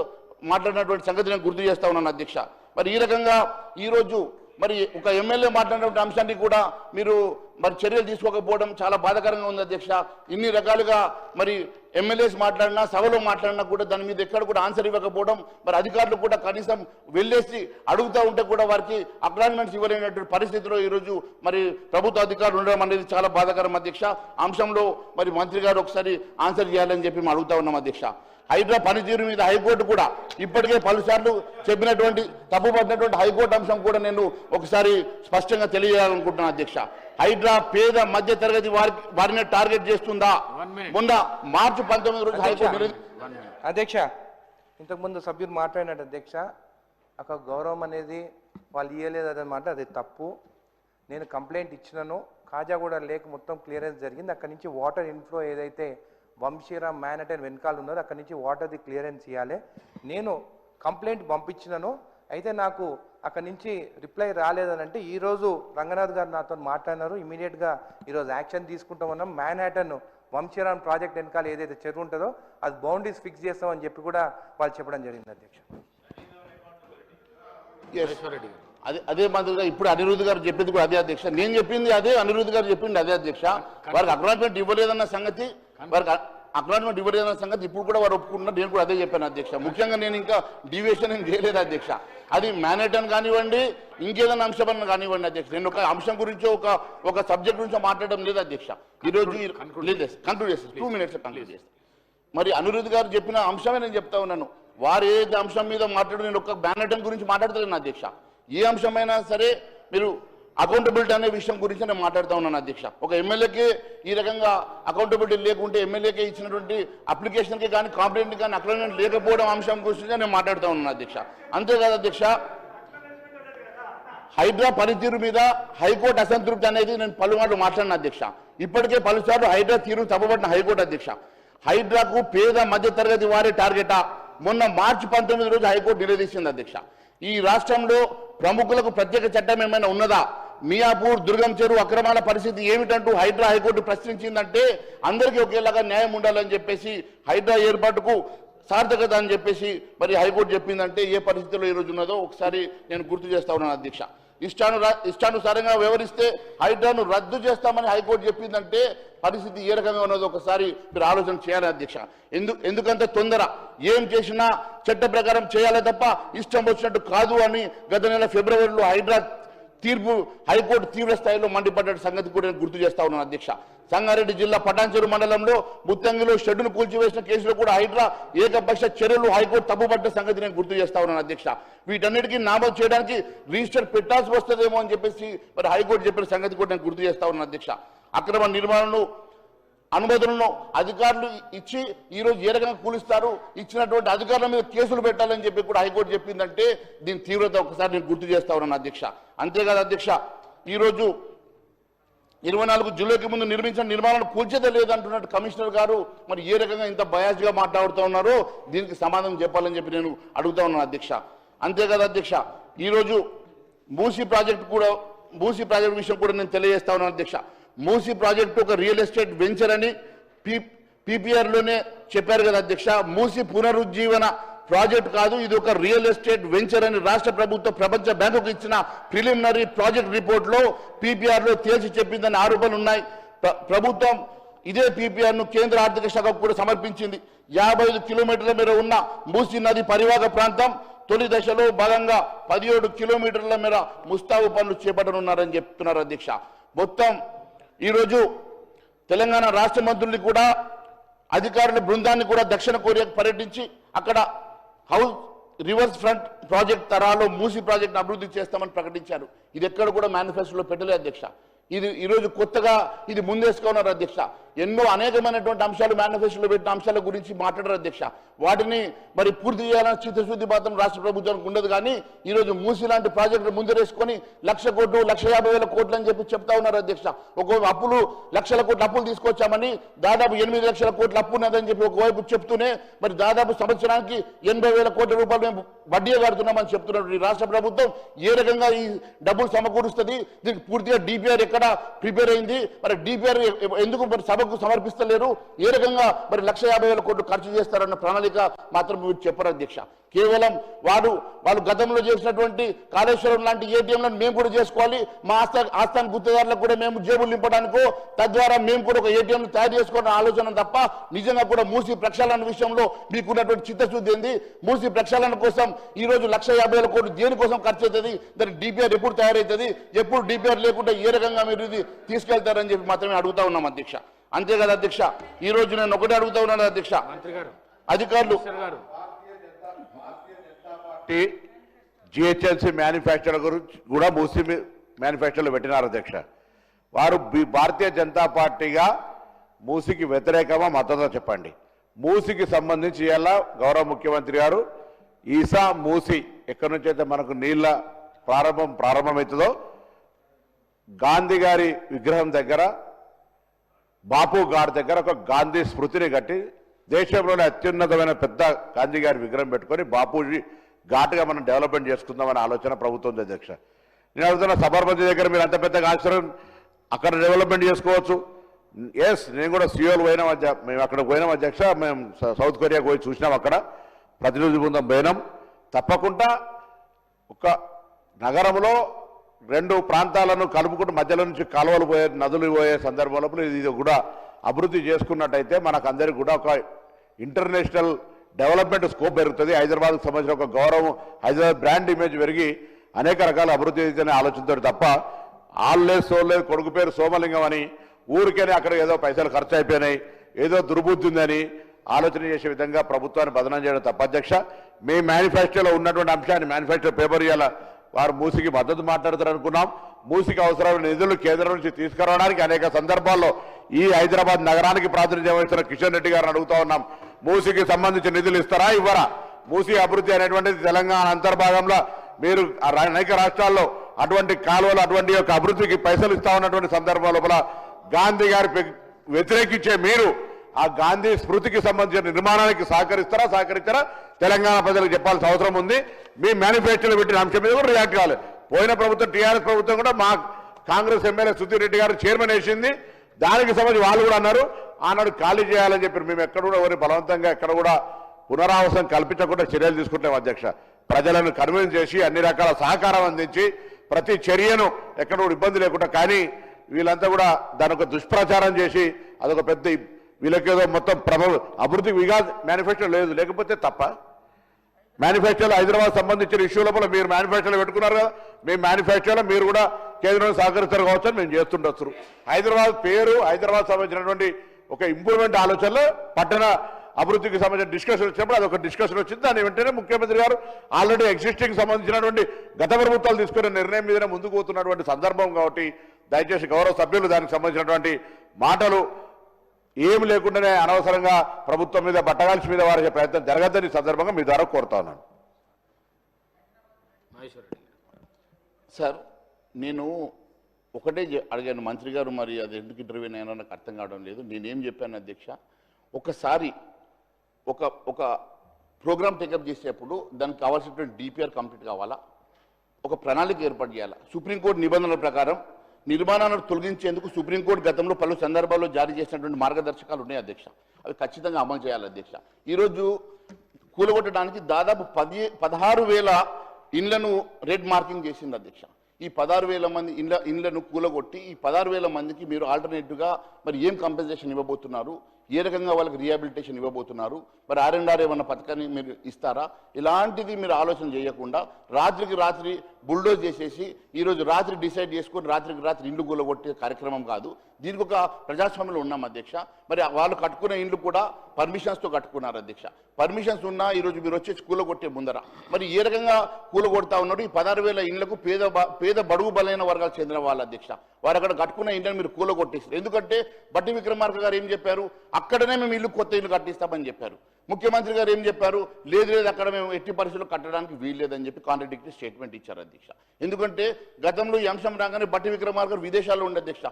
మాట్లాడినటువంటి సంగతి నేను గుర్తు చేస్తా ఉన్నాను అధ్యక్ష. మరి ఈ రకంగా ఈరోజు మరి ఒక ఎమ్మెల్యే మాట్లాడినటువంటి అంశాన్ని కూడా మీరు మరి చర్యలు తీసుకోకపోవడం చాలా బాధాకరంగా ఉంది అధ్యక్ష. ఇన్ని రకాలుగా మరి ఎమ్మెల్యేస్ మాట్లాడినా సభలో మాట్లాడినా కూడా దాని మీద ఎక్కడ కూడా ఆన్సర్ ఇవ్వకపోవడం, మరి అధికారులు కూడా కనీసం వెళ్ళేసి అడుగుతూ ఉంటే కూడా వారికి అక్నాలెడ్జ్మెంట్స్ ఇవ్వలేనటువంటి పరిస్థితిలో ఈరోజు మరి ప్రభుత్వ అధికారులు ఉండడం అనేది చాలా బాధాకరం అధ్యక్ష. అంశంలో మరి మంత్రి గారు ఒకసారి ఆన్సర్ చేయాలని చెప్పి మేము అడుగుతా ఉన్నాం అధ్యక్ష. హైడ్రా పనితీరు మీద హైకోర్టు కూడా ఇప్పటికే పలుసార్లు చెప్పినటువంటి తప్పుపడినటువంటి హైకోర్టు అంశం కూడా నేను ఒకసారి స్పష్టంగా తెలియజేయాలనుకుంటున్నాను అధ్యక్ష. హైడ్రా పేద మధ్య తరగతి వారిని టార్గెట్ చేస్తుందా? మొన్న మార్చి 19 రోజు హైకోర్టు అధ్యక్ష ఇంతకుముందు సభ్యులు మాట్లాడినట్టు అధ్యక్ష, ఒక గౌరవం అనేది వాళ్ళు ఇవ్వలేదు అన్నమాట, అది తప్పు. నేను కంప్లైంట్ ఇచ్చినాను, కాజాగూడ లేక్ మొత్తం క్లియరెన్స్ జరిగింది, అక్కడి నుంచి వాటర్ ఇన్ఫ్లో ఏదైతే వంశీరామ్ మ్యాన్హటన్ వెనకాల ఉన్నదో అక్కడి నుంచి వాటర్ది క్లియరెన్స్ ఇవ్వాలి. నేను కంప్లైంట్ పంపించినాను, అయితే నాకు అక్కడి నుంచి రిప్లై రాలేదనంటే ఈరోజు రంగనాథ్ గారు నాతో మాట్లాడినారు, ఇమీడియట్గా ఈరోజు యాక్షన్ తీసుకుంటామన్నాం. మ్యాన్హటన్ వంశీరామ్ ప్రాజెక్ట్ వెనకాల ఏదైతే చెరువు ఉంటుందో అది బౌండరీస్ ఫిక్స్ చేస్తామని చెప్పి కూడా వాళ్ళు చెప్పడం జరిగింది అధ్యక్ష. అదే మాదిరిగా ఇప్పుడు అనిరుద్ధ్ గారు చెప్పింది కూడా అదే అధ్యక్ష, నేను చెప్పింది అదే, అనిరుద్ధ్ గారు చెప్పింది అదే అధ్యక్ష. వారికి అక్నాలెడ్జ్మెంట్ ఇవ్వలేదన్న సంగతి, వారికి అక్నాలెడ్జ్మెంట్ ఇవ్వలేదన్న సంగతి ఇప్పుడు కూడా వారు ఒప్పుకుంటున్నారు. నేను కూడా అదే చెప్పాను అధ్యక్ష. ముఖ్యంగా నేను ఇంకా డివియేషన్ ఏం చేయలేదు అధ్యక్ష. అది మ్యాన్హటన్ కానివ్వండి, ఇంకేదైనా అంశం కానివ్వండి అధ్యక్ష. నేను ఒక అంశం గురించి ఒక సబ్జెక్ట్ గురించి మాట్లాడడం లేదు అధ్యక్ష. ఈరోజు కంక్లూడ్ చేస్తాను, 2 minutes కంక్లూడ్ చేస్తాను. మరి అనిరుద్ధ్ గారు చెప్పిన అంశమే నేను చెప్తా ఉన్నాను. వారు ఏ అంశం మీద మాట్లాడు, నేను ఒక మ్యాన్హటన్ గురించి మాట్లాడతలేను అధ్యక్ష. ఏ అంశమైనా సరే మీరు అకౌంటబిలిటీ అనే విషయం గురించి నేను మాట్లాడుతూ ఉన్నాను అధ్యక్ష. ఒక ఎమ్మెల్యేకి ఈ రకంగా అకౌంటబిలిటీ లేకుంటే ఎమ్మెల్యేకి ఇచ్చినటువంటి అప్లికేషన్కి కానీ కంప్లైంట్కి కానీ అక్నాలెడ్జ్మెంట్ లేకపోవడం అంశం గురించి నేను మాట్లాడుతూ ఉన్నాను అధ్యక్ష. అంతేకాదు అధ్యక్ష, హైడ్రా పనితీరు మీద హైకోర్టు అసంతృప్తి అనేది నేను పలుమార్లు మాట్లాడిన అధ్యక్ష. ఇప్పటికే పలుసార్లు హైడ్రా తీరు తప్పబడిన హైకోర్టు అధ్యక్ష. హైడ్రాకు పేద మధ్య తరగతి వారే టార్గెటా? మొన్న మార్చి 19 రోజు హైకోర్టు నిలదీసింది అధ్యక్ష. ఈ రాష్ట్రంలో ప్రముఖులకు ప్రత్యేక చట్టం ఏమైనా ఉన్నదా? మియాపూర్ దుర్గం చెరువు అక్రమాల పరిస్థితి ఏమిటంటూ హైకోర్టు ప్రశ్నించిందంటే అందరికీ ఒకేలాగా న్యాయం ఉండాలని చెప్పేసి హైడ్రా ఏర్పాటుకు సార్థకత అని చెప్పేసి మరి హైకోర్టు చెప్పిందంటే ఏ పరిస్థితిలో ఈరోజు ఉన్నదో ఒకసారి నేను గుర్తు చేస్తా ఉన్నాను అధ్యక్ష. ఇష్టానుసారంగా వ్యవహరిస్తే హైడ్రాను రద్దు చేస్తామని హైకోర్టు చెప్పిందంటే పరిస్థితి ఏ రకంగా ఉన్నదో ఒకసారి మీరు ఆలోచన చేయాలి అధ్యక్ష. ఎందుకంత తొందర? ఏం చేసినా చట్ట ప్రకారం చేయాలి తప్ప ఇష్టం వచ్చినట్టు కాదు అని గత నెల ఫిబ్రవరిలో హైడ్రా తీర్పు హైకోర్టు తీవ్ర స్థాయిలో మండిపడ్డ సంగతి కూడా నేను గుర్తు చేస్తా ఉన్నాను అధ్యక్ష. సంగారెడ్డి జిల్లా పటాన్చెరు మండలంలో ముత్తంగిలో షెడ్డును కూల్చివేసిన కేసులో కూడా హైడ్రా ఏకపక్ష చర్యలు హైకోర్టు తప్పుపడ్డ సంగతి నేను గుర్తు చేస్తా ఉన్నాను అధ్యక్ష. వీటన్నిటికీ నామోదు చేయడానికి రిజిస్టర్ పెట్టాల్సి వస్తుందేమో అని చెప్పేసి మరి హైకోర్టు చెప్పిన సంగతి కూడా నేను గుర్తు చేస్తా ఉన్నాను అధ్యక్ష. అక్రమ నిర్మాణాలను అనుమతులను అధికారులు ఇచ్చి ఈరోజు ఏ రకంగా కూలిస్తారు, ఇచ్చినటువంటి అధికారుల మీద కేసులు పెట్టాలని చెప్పి కూడా హైకోర్టు చెప్పిందంటే దీని తీవ్రత ఒకసారి నేను గుర్తు చేస్తా ఉన్నాను అధ్యక్ష. అంతేకాదు అధ్యక్ష, ఈరోజు 24 జూలైకి ముందు నిర్మించిన నిర్మాణాలు కూల్చేదే లేదంటున్నట్టు కమిషనర్ గారు మరి ఏ రకంగా ఇంత బయాస్గా మాట్లాడుతూ ఉన్నారో దీనికి సమాధానం చెప్పాలని చెప్పి నేను అడుగుతా ఉన్నాను అధ్యక్ష. అంతేకాదు అధ్యక్ష, ఈరోజు మూసీ ప్రాజెక్టు విషయం కూడా నేను తెలియజేస్తా ఉన్నాను అధ్యక్ష. మూసీ ప్రాజెక్టు ఒక రియల్ ఎస్టేట్ వెంచర్ అని పీపీఆర్లోనే చెప్పారు కదా అధ్యక్ష. మూసీ పునరుజ్జీవన ప్రాజెక్ట్ కాదు, ఇది ఒక రియల్ ఎస్టేట్ వెంచర్ అని రాష్ట్ర ప్రభుత్వం ప్రపంచ బ్యాంకుకు ఇచ్చిన ప్రిలిమినరీ ప్రాజెక్ట్ రిపోర్ట్లో పీపీఆర్లో తేల్చి చెప్పిందని ఆరోపణలు ఉన్నాయి. ప్రభుత్వం ఇదే పీపీఆర్ను కేంద్ర ఆర్థిక శాఖకు కూడా సమర్పించింది. 55 కిలోమీటర్ల మేర ఉన్న మూసీ నది పరివాహక ప్రాంతం తొలి దశలో భాగంగా 17 కిలోమీటర్ల మేర ముస్తాబు పనులు చేపట్టనున్నారని చెప్తున్నారు అధ్యక్ష. మొత్తం ఈరోజు తెలంగాణ రాష్ట్ర మంత్రులు కూడా అధికారుల బృందాన్ని కూడా దక్షిణ కొరియాకు పర్యటించి అక్కడ హౌస్ రివర్స్ ఫ్రంట్ ప్రాజెక్ట్ తరాలో మూసీ ప్రాజెక్ట్ అభివృద్ధి చేస్తామని ప్రకటించారు. ఇది ఎక్కడ కూడా మేనిఫెస్టోలో పెట్టలేదు అధ్యక్ష. ఇది ఈరోజు కొత్తగా ఇది ముందేసుకున్నారు అధ్యక్ష. ఎన్నో అనేకమైనటువంటి అంశాలు మేనిఫెస్టోలో పెట్టిన అంశాల గురించి మాట్లాడారు అధ్యక్ష. వాటిని మరి పూర్తి చేయాలని చిత్తశుద్ధి మాత్రం రాష్ట్ర ప్రభుత్వానికి ఉండదు. కానీ ఈరోజు మూసి లాంటి ప్రాజెక్టులు ముందరేసుకొని 1,00,000 కోట్లు 1,50,000 కోట్లు అని చెప్పి చెప్తా ఉన్నారు అధ్యక్ష. ఒక అప్పులు 1,00,000 కోట్ల అప్పులు తీసుకొచ్చామని దాదాపు 8 లక్షల కోట్ల అప్పు ఉన్నదని చెప్పి ఒకవైపు చెప్తూనే మరి దాదాపు సంవత్సరానికి 80,000 కోట్ల రూపాయలు మేము వడ్డీ కడుతున్నామని చెప్తున్నారు. ఈ రాష్ట్ర ప్రభుత్వం ఏ రకంగా ఈ డబ్బులు సమకూరుస్తుంది? దీనికి పూర్తిగా డిపిఆర్ ఎక్కడ ప్రిపేర్ అయింది? మరి డిపిఆర్ ఎందుకు మరి సభకు సమర్పిస్తలేరు? ఏ రకంగా మరి 1,50,000 కోట్లు ఖర్చు చేస్తారన్న ప్రణాళిక మాత్రం మీరు చెప్పరు అధ్యక్ష. కేవలం వాళ్ళు గతంలో చేసినటువంటి కాళేశ్వరం లాంటి ఏటీఎంలను మేము కూడా చేసుకోవాలి, మా ఆస్థాన గుర్తుదారులకు కూడా మేము జేబులు నింపడానికో తద్వారా మేము కూడా ఒక ఏటీఎం తయారు చేసుకోవాలని ఆలోచన తప్ప నిజంగా కూడా మూసి ప్రక్షాళన విషయంలో మీకున్నటువంటి చిత్తశుద్ధి ఏంది? మూసి ప్రక్షాళన కోసం ఈ రోజు 1,50,000 కోట్లు దేనికోసం ఖర్చు అవుతుంది? దాని డిపిఆర్ ఎప్పుడు తయారవుతుంది? ఎప్పుడు డిపిఆర్ లేకుండా ఏ రకంగా మీరు ఇది తీసుకెళ్తారని చెప్పి మాత్రమే అడుగుతా ఉన్నాం అధ్యక్ష. అంతే కదా అధ్యక్ష. ఈ రోజు నేను ఒకటే అడుగుతా ఉన్నాను అధ్యక్ష, అధికారులు జిహెచ్ఎంసీ మ్యానుఫ్యాక్చర్ గురించి కూడా మూసి మ్యానుఫ్యాక్చర్లో పెట్టినారు అధ్యక్ష. వారు భారతీయ జనతా పార్టీగా మూసికి వ్యతిరేకమా మద్దతు చెప్పండి. మూసికి సంబంధించి ఇలా గౌరవ ముఖ్యమంత్రి గారు ఈసా మూసి ఎక్కడి నుంచి అయితే మనకు నీళ్ళ ప్రారంభమవుతుందో గాంధీ గారి విగ్రహం దగ్గర బాపు ఘాట్ దగ్గర ఒక గాంధీ స్మృతిని కట్టి దేశంలోనే అత్యున్నతమైన పెద్ద గాంధీ గారి విగ్రహం పెట్టుకొని బాపూజీ ఘాట్గా మనం డెవలప్మెంట్ చేసుకుందామనే ఆలోచన ప్రభుత్వం అధ్యక్ష. నేను అడుగుతున్న సబర్మతి దగ్గర మీరు అంత పెద్ద ఆశ్రయం అక్కడ డెవలప్మెంట్ చేసుకోవచ్చు. ఎస్, నేను కూడా సియోలు పోయినాం మేము అక్కడ పోయినాం అధ్యక్ష. మేము సౌత్ కొరియాకు పోయి చూసినాం, అక్కడ ప్రతినిధి బృందం పోయినాం. తప్పకుండా ఒక నగరంలో 2 ప్రాంతాలను కలుపుకుంటూ మధ్యలో నుంచి కాలువలు పోయే నదులు పోయే సందర్భంలో ఇది కూడా అభివృద్ధి చేసుకున్నట్టయితే మనకందరికీ కూడా ఒక ఇంటర్నేషనల్ డెవలప్మెంట్ స్కోప్ పెరుగుతుంది. హైదరాబాద్కు సంబంధించిన ఒక గౌరవం, హైదరాబాద్ బ్రాండ్ ఇమేజ్ పెరిగి అనేక రకాల అభివృద్ధి అనే ఆలోచనతో తప్ప ఆల్లేదు సోలేదు కొడుకు పేరు సోమలింగం అని ఊరికేనే అక్కడ ఏదో పైసలు ఖర్చు అయిపోయినాయి, ఏదో దుర్బుద్ధి ఉందని ఆలోచన చేసే విధంగా ప్రభుత్వాన్ని బదనం చేయడం తప్ప అధ్యక్ష. మీ మేనిఫెస్టోలో ఉన్నటువంటి అంశాన్ని మేనిఫెస్టో పేపర్ ఇవ్వాల వారు మూసికి మద్దతు మాట్లాడతారు అనుకున్నాం. మూసికి అవసరమైన నిధులు కేంద్రం నుంచి తీసుకురావడానికి అనేక సందర్భాల్లో ఈ హైదరాబాద్ నగరానికి ప్రాతినిధ్యం వహిస్తున్న కిషన్ రెడ్డి గారిని అడుగుతా ఉన్నాం, మూసికి సంబంధించిన నిధులు ఇస్తారా ఇవ్వరా? మూసి అభివృద్ధి అనేటువంటిది తెలంగాణ అంతర్భాగంలో మీరు అనేక రాష్ట్రాల్లో అటువంటి కాలువలు అటువంటి యొక్క అభివృద్ధికి పైసలు ఇస్తా ఉన్నటువంటి సందర్భం లోపల గాంధీ గారి వ్యతిరేకించే మీరు ఆ గాంధీ స్మృతికి సంబంధించిన నిర్మాణానికి సహకరిస్తారా తెలంగాణ ప్రజలకు చెప్పాల్సిన అవసరం ఉంది. మీ మేనిఫెస్టోలో పెట్టిన అంశం మీద కూడా రియాక్ట్ కావాలి. పోయిన ప్రభుత్వం టీఆర్ఎస్ ప్రభుత్వం కూడా మా కాంగ్రెస్ ఎమ్మెల్యే సుధీర్ రెడ్డి గారు చైర్మన్ వేసింది, దానికి సంబంధించి వాళ్ళు కూడా అన్నారు ఆనాడు ఖాళీ చేయాలని చెప్పి. మేము ఎక్కడ కూడా ఎవరి బలవంతంగా ఎక్కడ కూడా పునరావాసం కల్పించకుండా చర్యలు తీసుకుంటాం అధ్యక్ష. ప్రజలను కన్విన్స్ చేసి అన్ని రకాల సహకారం అందించి ప్రతి చర్యను ఎక్కడ కూడా ఇబ్బంది లేకుండా, కానీ వీళ్ళంతా కూడా దాని ఒక దుష్ప్రచారం చేసి అదొక పెద్ద వీళ్ళకేదో మొత్తం అభివృద్ధి మేనిఫెస్టో లేదు, లేకపోతే తప్ప మేనిఫెస్టోలో హైదరాబాద్ సంబంధించిన ఇష్యూ లోపల మీరు మేనిఫెస్టోలో పెట్టుకున్నారు కదా, మీ మేనిఫెస్టోలో మీరు కూడా కేంద్రం సహకరిస్తారు కావచ్చు అని మేము చేస్తుండొచ్చు. హైదరాబాద్ సంబంధించినటువంటి ఒక ఇంప్రూవ్మెంట్ ఆలోచనలో పట్టణ అభివృద్ధికి సంబంధించిన డిస్కషన్ వచ్చినప్పుడు అదొక డిస్కషన్ వచ్చింది. దాని వెంటనే ముఖ్యమంత్రి గారు ఆల్రెడీ ఎగ్జిస్టింగ్ సంబంధించినటువంటి గత ప్రభుత్వాలు తీసుకునే నిర్ణయం మీదనే ముందుకు పోతున్నటువంటి సందర్భం కాబట్టి దయచేసి గౌరవ సభ్యులు దానికి సంబంధించినటువంటి మాటలు ఏమి లేకుండానే అనవసరంగా ప్రభుత్వం మీద బట్టగాల్చి మీద వారే ప్రయత్నం జరగద్దని సందర్భంగా మీ ద్వారా కోరుతా ఉన్నాను. సార్, నేను ఒకటే అడిగాను మంత్రి గారు, మరి అది ఎందుకు ఇంటర్వ్యూ అయినా నాకు అర్థం కావడం లేదు. నేనేం చెప్పాను అధ్యక్ష, ఒకసారి ఒక ప్రోగ్రామ్ టేకప్ చేసేప్పుడు దానికి కావాల్సినటువంటి డిపిఆర్ కంప్లీట్ కావాలా, ఒక ప్రణాళిక ఏర్పాటు చేయాలా. సుప్రీంకోర్టు నిబంధనల ప్రకారం నిర్మాణాలను తొలగించేందుకు సుప్రీంకోర్టు గతంలో పలు సందర్భాల్లో జారీ చేసినటువంటి మార్గదర్శకాలు ఉన్నాయి అధ్యక్ష. అవి ఖచ్చితంగా అమలు చేయాలి అధ్యక్ష. ఈరోజు కూలగొట్టడానికి దాదాపు 16,000 ఇండ్లను రెడ్ మార్కింగ్ చేసింది అధ్యక్ష. ఈ 16,000 మంది ఇండ్లను కూలగొట్టి ఈ 16,000 మందికి మీరు ఆల్టర్నేటివ్గా మరి ఏం కంపెన్సేషన్ ఇవ్వబోతున్నారు, ఏ రకంగా వాళ్ళకి రిహాబిలిటేషన్ ఇవ్వబోతున్నారు, మరి R&R ఏమన్నా పథకాన్ని మీరు ఇస్తారా, ఇలాంటిది మీరు ఆలోచన చేయకుండా రాత్రికి రాత్రి బుల్డోజ్ చేసేసి ఈరోజు రాత్రి డిసైడ్ చేసుకొని రాత్రికి రాత్రి ఇండ్లు కూలగొట్టే కార్యక్రమం కాదు. దీనికి ఒక ప్రజాస్వామ్యంలో ఉన్నాం అధ్యక్ష. మరి వాళ్ళు కట్టుకునే ఇండ్లు కూడా పర్మిషన్స్తో కట్టుకున్నారు అధ్యక్ష. పర్మిషన్స్ ఉన్నా ఈరోజు మీరు వచ్చేసి కూలగొట్టే ముందర మరి ఏ రకంగా కూలగొడతా ఉన్నారు? ఈ 16,000 ఇండ్లకు పేద బడుగు బలైన వర్గాలు చెందిన వాళ్ళ అధ్యక్ష. వారు అక్కడ కట్టుకున్న ఇండ్లను మీరు కూలగొట్టేసారు. ఎందుకంటే బట్టి విక్రమార్క గారు ఏం చెప్పారు? అక్కడనే మేము ఇల్లు కొత్త ఇల్లు కట్టిస్తామని చెప్పారు. ముఖ్యమంత్రి గారు ఏం చెప్పారు? లేదు అక్కడ మేము ఎట్టి పరిస్థితుల్లో కట్టడానికి వీల్లేదని చెప్పి కాంట్రడిక్టరీ స్టేట్మెంట్ ఇచ్చారు అధ్యక్ష. ఎందుకంటే గతంలో ఈ అంశం రాగానే బట్టి విక్రమార్క గారు విదేశాల్లో ఉండే అధ్యక్ష.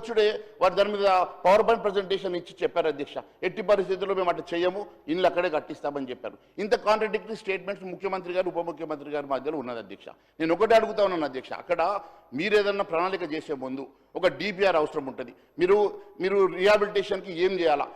వచ్చుడే వారు దాని మీద పవర్ పాయింట్ ప్రజెంటేషన్ ఇచ్చి చెప్పారు అధ్యక్ష. ఎట్టి పరిస్థితుల్లో మేము అట్లా చేయము, ఇల్లు అక్కడే కట్టిస్తామని చెప్పారు. ఇంత కాంట్రడిక్టరీ స్టేట్మెంట్స్ ముఖ్యమంత్రి గారు ఉప ముఖ్యమంత్రి గారి మధ్యలో ఉన్నది అధ్యక్ష. నేను ఒకటే అడుగుతా ఉన్నాను అధ్యక్ష, అక్కడ మీరు ఏదన్నా ప్రణాళిక చేసే ముందు ఒక DPR అవసరం ఉంటుంది. మీరు రిహాబిలిటేషన్కి ఏం చేయాలా?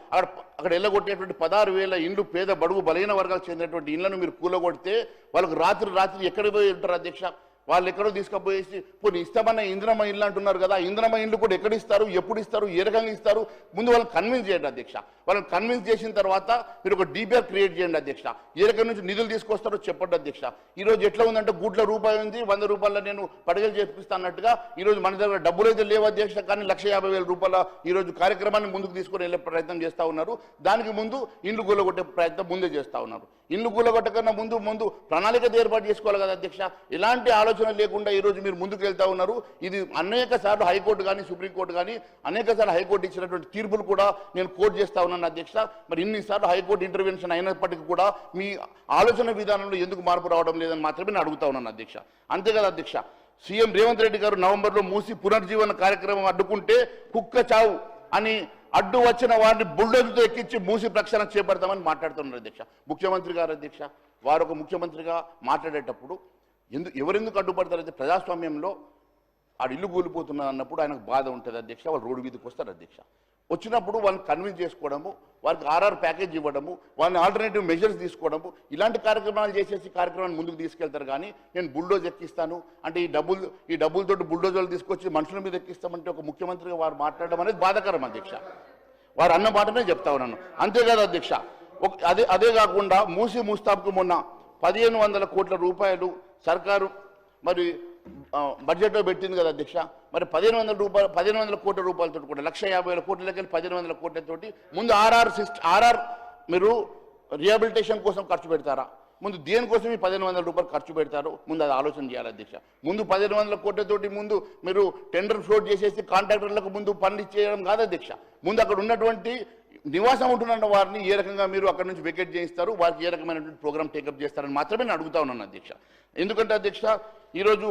అక్కడ ఎల్లగొట్టేటువంటి 16,000 ఇండ్లు పేద బడుగు బలైన వర్గాలు చెందినటువంటి ఇండ్లను మీరు కూలగొడితే వాళ్ళకు రాత్రి ఎక్కడికి పోయి ఉంటారు అధ్యక్ష? వాళ్ళు ఎక్కడో తీసుకుపోయేసి పోనీ ఇస్తామన్న ఇంద్రమ ఇల్లు అంటున్నారు కదా, ఇంద్రమ ఇల్లు కూడా ఎక్కడ ఇస్తారు, ఎప్పుడు ఇస్తారు, ఏ రకంగా ఇస్తారు? ముందు వాళ్ళని కన్విన్స్ చేయండి అధ్యక్ష. వాళ్ళని కన్విన్స్ చేసిన తర్వాత మీరు ఒక DPR క్రియేట్ చేయండి అధ్యక్ష. ఏ రకం నుంచి నిధులు తీసుకొస్తారో చెప్పండి అధ్యక్ష. ఈరోజు ఎట్లా ఉందంటే గుడ్ల రూపాయి ఉంది, 100 రూపాయల నేను పడగలు చేపిస్తా అన్నట్టుగా ఈరోజు మన దగ్గర డబ్బులు అయితే లేవు అధ్యక్ష, కానీ 1,50,000 రూపాయల ఈరోజు కార్యక్రమాన్ని ముందుకు తీసుకొని వెళ్ళే ప్రయత్నం చేస్తూ ఉన్నారు. దానికి ముందు ఇండ్లు కూలగొట్టే ప్రయత్నం ముందే చేస్తూ ఉన్నారు. ఇండ్లు కూలగొట్టకన్నా ముందు ప్రణాళిక ఏర్పాటు చేసుకోవాలి కదా అధ్యక్ష. ఇలాంటి ఆలోచన లేకుండా ఈరోజు మీరు ముందుకు వెళ్తా ఉన్నారు. ఇది అనేక సార్లు హైకోర్టు కానీ సుప్రీంకోర్టు కానీ అనేక సార్లు హైకోర్టు ఇచ్చినటువంటి తీర్పులు కూడా నేను కోట్ చేస్తా ఉన్నాను అధ్యక్ష. మరి ఇన్నిసార్లు హైకోర్టు ఇంటర్వెన్షన్ అయినప్పటికీ కూడా మీ ఆలోచన విధానంలో ఎందుకు మార్పు రావడం లేదని మాత్రమే నేను అడుగుతా ఉన్నాను అధ్యక్ష. అంతే కదా అధ్యక్ష, సీఎం రేవంత్ రెడ్డి గారు నవంబర్లో మూసి పునర్జీవన కార్యక్రమం అడ్డుకుంటే కుక్క చావు అని అడ్డు వచ్చిన వారిని బుల్డోజర్తో ఎక్కించి మూసి ప్రక్షాళన చేపడతామని మాట్లాడుతున్నారు అధ్యక్ష. ముఖ్యమంత్రి గారు అధ్యక్ష, వారు ఒక ముఖ్యమంత్రిగా మాట్లాడేటప్పుడు ఎవరెందుకు అడ్డుపడతారంటే ప్రజాస్వామ్యంలో ఆడు ఇల్లు కూలిపోతున్నారు అన్నప్పుడు ఆయనకు బాధ ఉంటుంది అధ్యక్ష. వాళ్ళు రోడ్డు మీదకి వస్తారు అధ్యక్ష. వచ్చినప్పుడు వాళ్ళని కన్విన్స్ చేసుకోవడము, వారికి RR ప్యాకేజ్ ఇవ్వడము, వాళ్ళని ఆల్టర్నేటివ్ మెజర్స్ తీసుకోవడము, ఇలాంటి కార్యక్రమాలు చేసేసి కార్యక్రమాన్ని ముందుకు తీసుకెళ్తారు. కానీ నేను బుల్డోజ్ ఎక్కిస్తాను అంటే ఈ డబ్బులతో బుల్డోజర్లు తీసుకొచ్చి మనుషుల మీద ఎక్కిస్తామంటే ఒక ముఖ్యమంత్రిగా వారు మాట్లాడడం అనేది బాధాకరం అధ్యక్ష. వారు అన్న మాటనే చెప్తా ఉన్నాను. అంతేకాదు అధ్యక్ష, అదే కాకుండా మూసి ముస్తాబ్కు మొన్న 1,500 కోట్ల రూపాయలు సర్కారు మరి బడ్జెట్లో పెట్టింది కదా అధ్యక్ష. మరి 1,500 కోట్ల రూపాయలతో కూడా 1,50,000 కోట్లకి 1,500 కోట్లతోటి ముందు RR మీరు రిహాబిలిటేషన్ కోసం ఖర్చు పెడతారా? ముందు దేనికోసం ఈ 1,500 రూపాయలు ఖర్చు పెడతారు? ముందు అది ఆలోచన చేయాలి అధ్యక్ష. ముందు 1,500 కోట్లతోటి ముందు మీరు టెండర్ ఫ్లోట్ చేసేసి కాంట్రాక్టర్లకు ముందు పనులు ఇచ్చేయడం కాదు అధ్యక్ష. ముందు అక్కడ ఉన్నటువంటి నివాసం ఉంటున్న వారిని ఏ రకంగా మీరు అక్కడ నుంచి వెకేట్ చేయిస్తారు, వారికి ఏ రకమైనటువంటి ప్రోగ్రామ్ టేకప్ చేస్తారని మాత్రమే నేను అడుగుతా ఉన్నాను అధ్యక్ష. ఎందుకంటే అధ్యక్ష ఈరోజు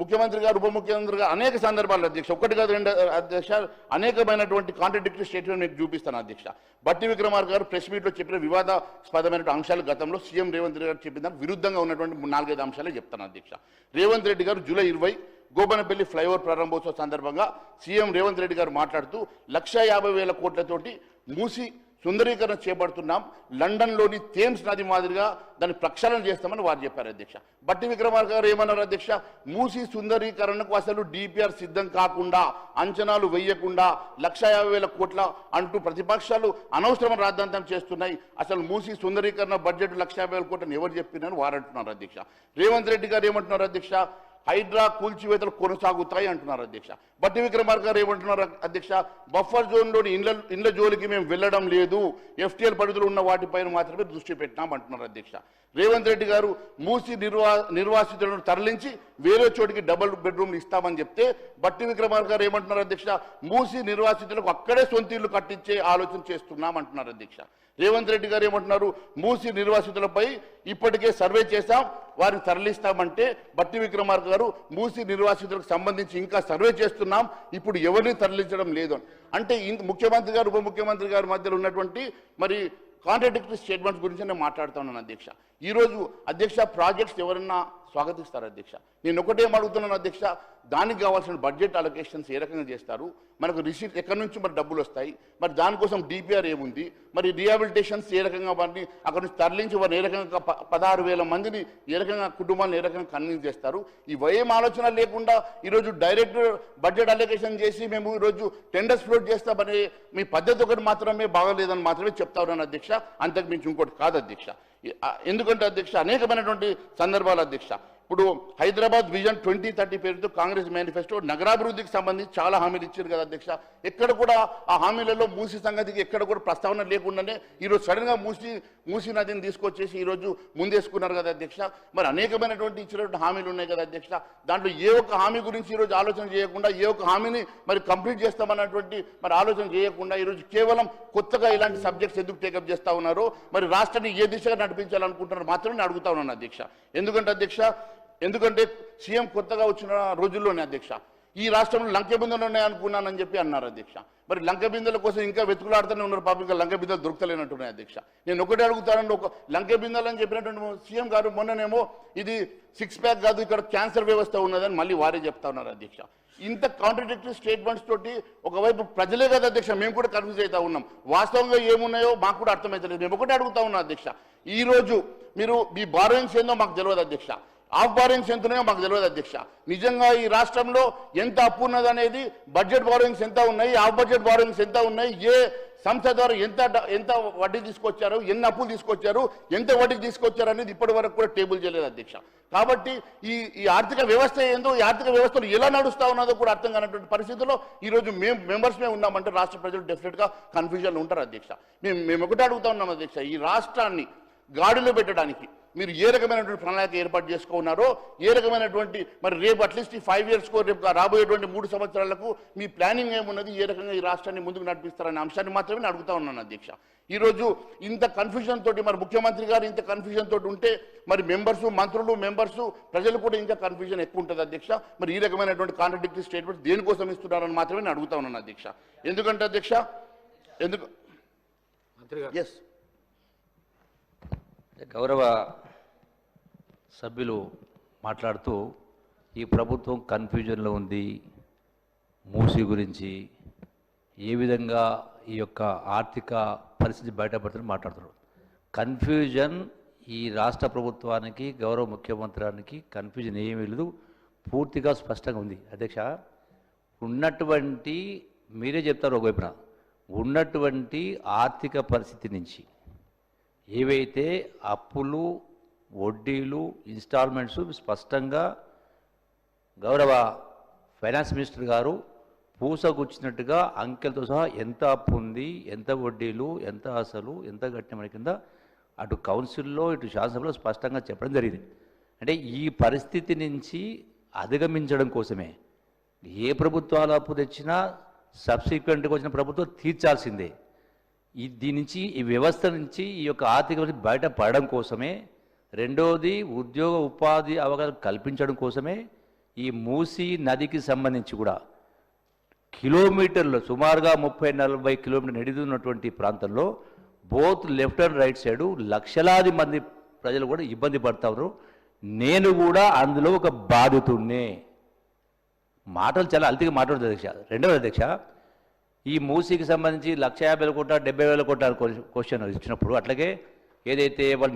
ముఖ్యమంత్రి గారు ఉప ముఖ్యమంత్రి గారు అనేక సందర్భాల్లో అధ్యక్ష, ఒకటి కాదు రెండు అధ్యక్ష, అనేకమైనటువంటి కాంట్రడిక్టరీ స్టేట్మెంట్ మీకు చూపిస్తాను అధ్యక్ష. బట్టి విక్రమార్క గారు ప్రెస్ మీట్లో చెప్పిన వివాదాస్పదమైన అంశాలు గతంలో సీఎం రేవంత్ రెడ్డి గారు చెప్పిన దానికి విరుద్ధంగా ఉన్నటువంటి 4-5 అంశాలే చెప్తాను అధ్యక్ష. రేవంత్ రెడ్డి గారు జూలై 20 గోబనపల్లి ఫ్లైఓవర్ ప్రారంభోత్సవ సందర్భంగా సీఎం రేవంత్ రెడ్డి గారు మాట్లాడుతూ 1,50,000 కోట్లతోటి మూసి సుందరీకరణ చేపడుతున్నాం, లండన్లోని థేమ్స్ నది మాదిరిగా దాన్ని ప్రక్షాళన చేస్తామని వారు చెప్పారు అధ్యక్ష. బట్టి విక్రమార్క గారు ఏమన్నారు అధ్యక్ష? మూసి సుందరీకరణకు అసలు DPR సిద్ధం కాకుండా, అంచనాలు వేయకుండా 1,50,000 కోట్ల అంటూ ప్రతిపక్షాలు అనవసరమైన రాద్ధాంతం చేస్తున్నాయి. అసలు మూసి సుందరీకరణ బడ్జెట్ 1,50,000 కోట్లని ఎవరు చెప్పినారని వారు అంటున్నారు అధ్యక్ష. రేవంత్ రెడ్డి గారు ఏమంటున్నారు అధ్యక్ష? హైడ్రా కూల్చివేతలు కొనసాగుతాయి అంటున్నారు అధ్యక్ష. బట్టి విక్రమార్క గారు ఏమంటున్నారు అధ్యక్ష? బఫర్ జోన్లోని ఇండ్ల జోలికి మేము వెళ్ళడం లేదు, FTL పరిధిలో ఉన్న వాటిపైన మాత్రమే దృష్టి పెట్టినాం అంటున్నారు అధ్యక్ష. రేవంత్ రెడ్డి గారు మూసి నిర్వాసితులను తరలించి వేరే చోటికి డబుల్ బెడ్రూమ్లు ఇస్తామని చెప్తే బట్టి విక్రమార్క గారు ఏమంటున్నారు అధ్యక్ష? మూసి నిర్వాసితులకు అక్కడే సొంత ఇల్లు కట్టించే ఆలోచన చేస్తున్నాం అంటున్నారు అధ్యక్ష. రేవంత్ రెడ్డి గారు ఏమంటున్నారు? మూసి నిర్వాసితులపై ఇప్పటికే సర్వే చేశాం, వారిని తరలిస్తామంటే బట్టి విక్రమార్క గారు మూసి నిర్వాసితులకు సంబంధించి ఇంకా సర్వే చేస్తున్నాం, ఇప్పుడు ఎవరిని తరలించడం లేదు అంటే ముఖ్యమంత్రి గారు ఉప ముఖ్యమంత్రి గారి మధ్యలో ఉన్నటువంటి మరి కాంట్రడిక్టరీ స్టేట్మెంట్స్ గురించి నేను మాట్లాడుతా ఉన్నాను అధ్యక్ష. ఈరోజు అధ్యక్ష ప్రాజెక్ట్స్ ఎవరన్నా స్వాగతిస్తారు అధ్యక్ష. నేను ఒకటేం అడుగుతున్నాను అధ్యక్ష, దానికి కావాల్సిన బడ్జెట్ అలొకేషన్స్ ఏ రకంగా చేస్తారు, మనకు రిసీట్ ఎక్కడి నుంచి మరి డబ్బులు వస్తాయి, మరి దానికోసం డిపిఆర్ ఏముంది, మరి రీహాబిలిటేషన్స్ ఏ రకంగా వారిని అక్కడ నుంచి తరలించి వారిని ఏ రకంగా 16,000 మందిని ఏ రకంగా కుటుంబాలను ఏ రకంగా కన్విన్స్ చేస్తారు, ఇవేం ఆలోచన లేకుండా ఈరోజు డైరెక్ట్ బడ్జెట్ అలొకేషన్ చేసి మేము ఈరోజు టెండర్స్ ఫ్లోట్ చేస్తామనే మీ పద్ధతి ఒకటి మాత్రమే బాగలేదని మాత్రమే చెప్తా ఉన్నాను అధ్యక్ష, అంతకు మించి ఇంకోటి కాదు అధ్యక్ష. ఎందుకంటే అధ్యక్ష అనేకమైనటువంటి సందర్భాలు అధ్యక్ష, ఇప్పుడు హైదరాబాద్ విజన్ 2030 పేరుతో కాంగ్రెస్ మేనిఫెస్టో నగరాభివృద్ధికి సంబంధించి చాలా హామీలు ఇచ్చారు కదా అధ్యక్ష. ఎక్కడ కూడా ఆ హామీలలో మూసి సంగతికి ఎక్కడ కూడా ప్రస్తావన లేకుండానే ఈరోజు సడన్గా మూసి నదిని తీసుకొచ్చేసి ఈరోజు ముందేసుకున్నారు కదా అధ్యక్ష. మరి అనేకమైనటువంటి ఇచ్చినటువంటి హామీలు ఉన్నాయి కదా అధ్యక్ష. దాంట్లో ఏ ఒక్క హామీ గురించి ఈరోజు ఆలోచన చేయకుండా, ఏ ఒక్క హామీని మరి కంప్లీట్ చేస్తామన్నటువంటి మరి ఆలోచన చేయకుండా ఈరోజు కేవలం కొత్తగా ఇలాంటి సబ్జెక్ట్స్ ఎందుకు టేకప్ చేస్తా ఉన్నారో, మరి రాష్ట్రాన్ని ఏ దిశగా నడిపించాలనుకుంటున్నారు మాత్రమే నేను అడుగుతా ఉన్నాను అధ్యక్ష. ఎందుకంటే సీఎం కొత్తగా వచ్చిన రోజుల్లోనే అధ్యక్ష ఈ రాష్ట్రంలో లంకె బిందెలు ఉన్నాయనుకున్నానని చెప్పి అన్నారు అధ్యక్ష. మరి లంకె బిందెల కోసం ఇంకా వెతుకులాడుతూనే ఉన్నారు పాపం, ఇంకా లంకె బిందెలు దొరకలేనట్టున్నాయి అధ్యక్ష. నేను ఒకటే అడుగుతానండి, ఒక లంకె బిందెలు అని చెప్పినటువంటి సీఎం గారు మొన్ననేమో ఇది 6 ప్యాక్ కాదు ఇక్కడ క్యాన్సర్ వ్యవస్థ ఉన్నదని మళ్ళీ వారే చెప్తా ఉన్నారు అధ్యక్ష. ఇంత కాంట్రడిక్టరీ స్టేట్మెంట్స్ తోటి ఒకవైపు ప్రజలే కదా అధ్యక్ష మేము కూడా కన్ఫ్యూజ్ అవుతా ఉన్నాం, వాస్తవంగా ఏమున్నాయో మాకు కూడా అర్థమవుతలేదు. మేము ఒకటే అడుగుతా ఉన్నాం అధ్యక్ష, ఈరోజు మీరు మీ బారోయింగ్స్ ఏందో మాకు తెలియదు అధ్యక్ష, ఆఫ్ బారోయింగ్స్ ఎంత ఉన్నాయో మాకు తెలియదు అధ్యక్ష. నిజంగా ఈ రాష్ట్రంలో ఎంత అప్పు ఉన్నదనేది, బడ్జెట్ బారోయింగ్స్ ఎంత ఉన్నాయి, ఆఫ్ బడ్జెట్ బారోయింగ్స్ ఎంత ఉన్నాయి, ఏ సంస్థ ద్వారా ఎంత వడ్డీ తీసుకొచ్చారు, ఎన్ని అప్పులు తీసుకొచ్చారు, ఎంత వడ్డీకి తీసుకొచ్చారు అనేది ఇప్పటి వరకు కూడా టేబుల్ చేయలేదు అధ్యక్ష. కాబట్టి ఈ ఆర్థిక వ్యవస్థ ఏందో, ఈ ఆర్థిక వ్యవస్థలు ఎలా నడుస్తూ ఉన్నదో కూడా అర్థం కానటువంటి పరిస్థితుల్లో ఈరోజు మెంబర్స్మే ఉన్నామంటే రాష్ట్ర ప్రజలు డెఫినెట్గా కన్ఫ్యూజన్లో ఉంటారు అధ్యక్ష. మేము ఒకటే అడుగుతా ఉన్నాం అధ్యక్ష, ఈ రాష్ట్రాన్ని గాడిలో పెట్టడానికి మీరు ఏ రకమైనటువంటి ప్రణాళిక ఏర్పాటు చేసుకున్నారో, ఏ రకమైనటువంటి మరి రేపు అట్లీస్ట్ 5 ఇయర్స్కో రేపు రాబోయేటువంటి 3 సంవత్సరాలకు మీ ప్లానింగ్ ఏమున్నది, ఏ రకంగా ఈ రాష్ట్రాన్ని ముందుకు నడిపిస్తారనే అంశాన్ని మాత్రమే అడుగుతా ఉన్నాను అధ్యక్ష. ఈరోజు ఇంత కన్ఫ్యూజన్ తోటి మరి ముఖ్యమంత్రి గారు ఇంత కన్ఫ్యూజన్ తోటి ఉంటే మరి మంత్రులు ప్రజలు కూడా ఇంకా కన్ఫ్యూజన్ ఎక్కువ ఉంటుంది అధ్యక్ష. మరి ఈ రకమైనటువంటి కాంట్రడిక్టరీ స్టేట్మెంట్స్ దేనికోసం ఇస్తున్నారని మాత్రమే నేను అడుగుతా ఉన్నాను అధ్యక్ష. ఎందుకంటే అధ్యక్ష ఎస్ గౌరవ సభ్యులు మాట్లాడుతూ ఈ ప్రభుత్వం కన్ఫ్యూజన్లో ఉంది, మూసి గురించి ఏ విధంగా ఈ యొక్క ఆర్థిక పరిస్థితి బయటపడుతుందని మాట్లాడుతున్నారు. కన్ఫ్యూజన్ ఈ రాష్ట్ర ప్రభుత్వానికి, గౌరవ ముఖ్యమంత్రికి కన్ఫ్యూజన్ ఏమీ లేదు, పూర్తిగా స్పష్టంగా ఉంది అధ్యక్ష. ఉన్నటువంటి మీరే చెప్తారు ఒకవైపున ఉన్నటువంటి ఆర్థిక పరిస్థితి నుంచి ఏవైతే అప్పులు, వడ్డీలు, ఇన్స్టాల్మెంట్స్ స్పష్టంగా గౌరవ ఫైనాన్స్ మినిస్టర్ గారు పూసగుచ్చినట్టుగా అంకెలతో సహా ఎంత అప్పు ఉంది, ఎంత వడ్డీలు, ఎంత అసలు, ఎంత కట్టిన కింద అటు కౌన్సిల్లో ఇటు శాసనసభలో స్పష్టంగా చెప్పడం జరిగింది. అంటే ఈ పరిస్థితి నుంచి అధిగమించడం కోసమే ఏ ప్రభుత్వాలు అప్పు తెచ్చినా సబ్సిక్వెంట్గా వచ్చిన ప్రభుత్వం తీర్చాల్సిందే. దీని నుంచి ఈ వ్యవస్థ నుంచి ఈ యొక్క ఆర్థిక వ్యవస్థ బయటపడడం కోసమే, రెండోది ఉద్యోగ ఉపాధి అవకాశాలు కల్పించడం కోసమే ఈ మూసీ నదికి సంబంధించి కూడా కిలోమీటర్లు సుమారుగా 30-40 కిలోమీటర్లు నడుస్తున్నటువంటి ప్రాంతంలో both left and right side లక్షలాది మంది ప్రజలు కూడా ఇబ్బంది పడతారు. నేను కూడా అందులో ఒక బాధితుడినే. మాటలు చాలా అల్తిగా మాట్లాడుతుంది అధ్యక్ష. రెండవది అధ్యక్ష, ఈ మూసీకి సంబంధించి 1,50,000 కోట్ల 70,000 కోట్ల క్వశ్చన్ ఇచ్చినప్పుడు అట్లాగే ఏదైతే వాళ్ళు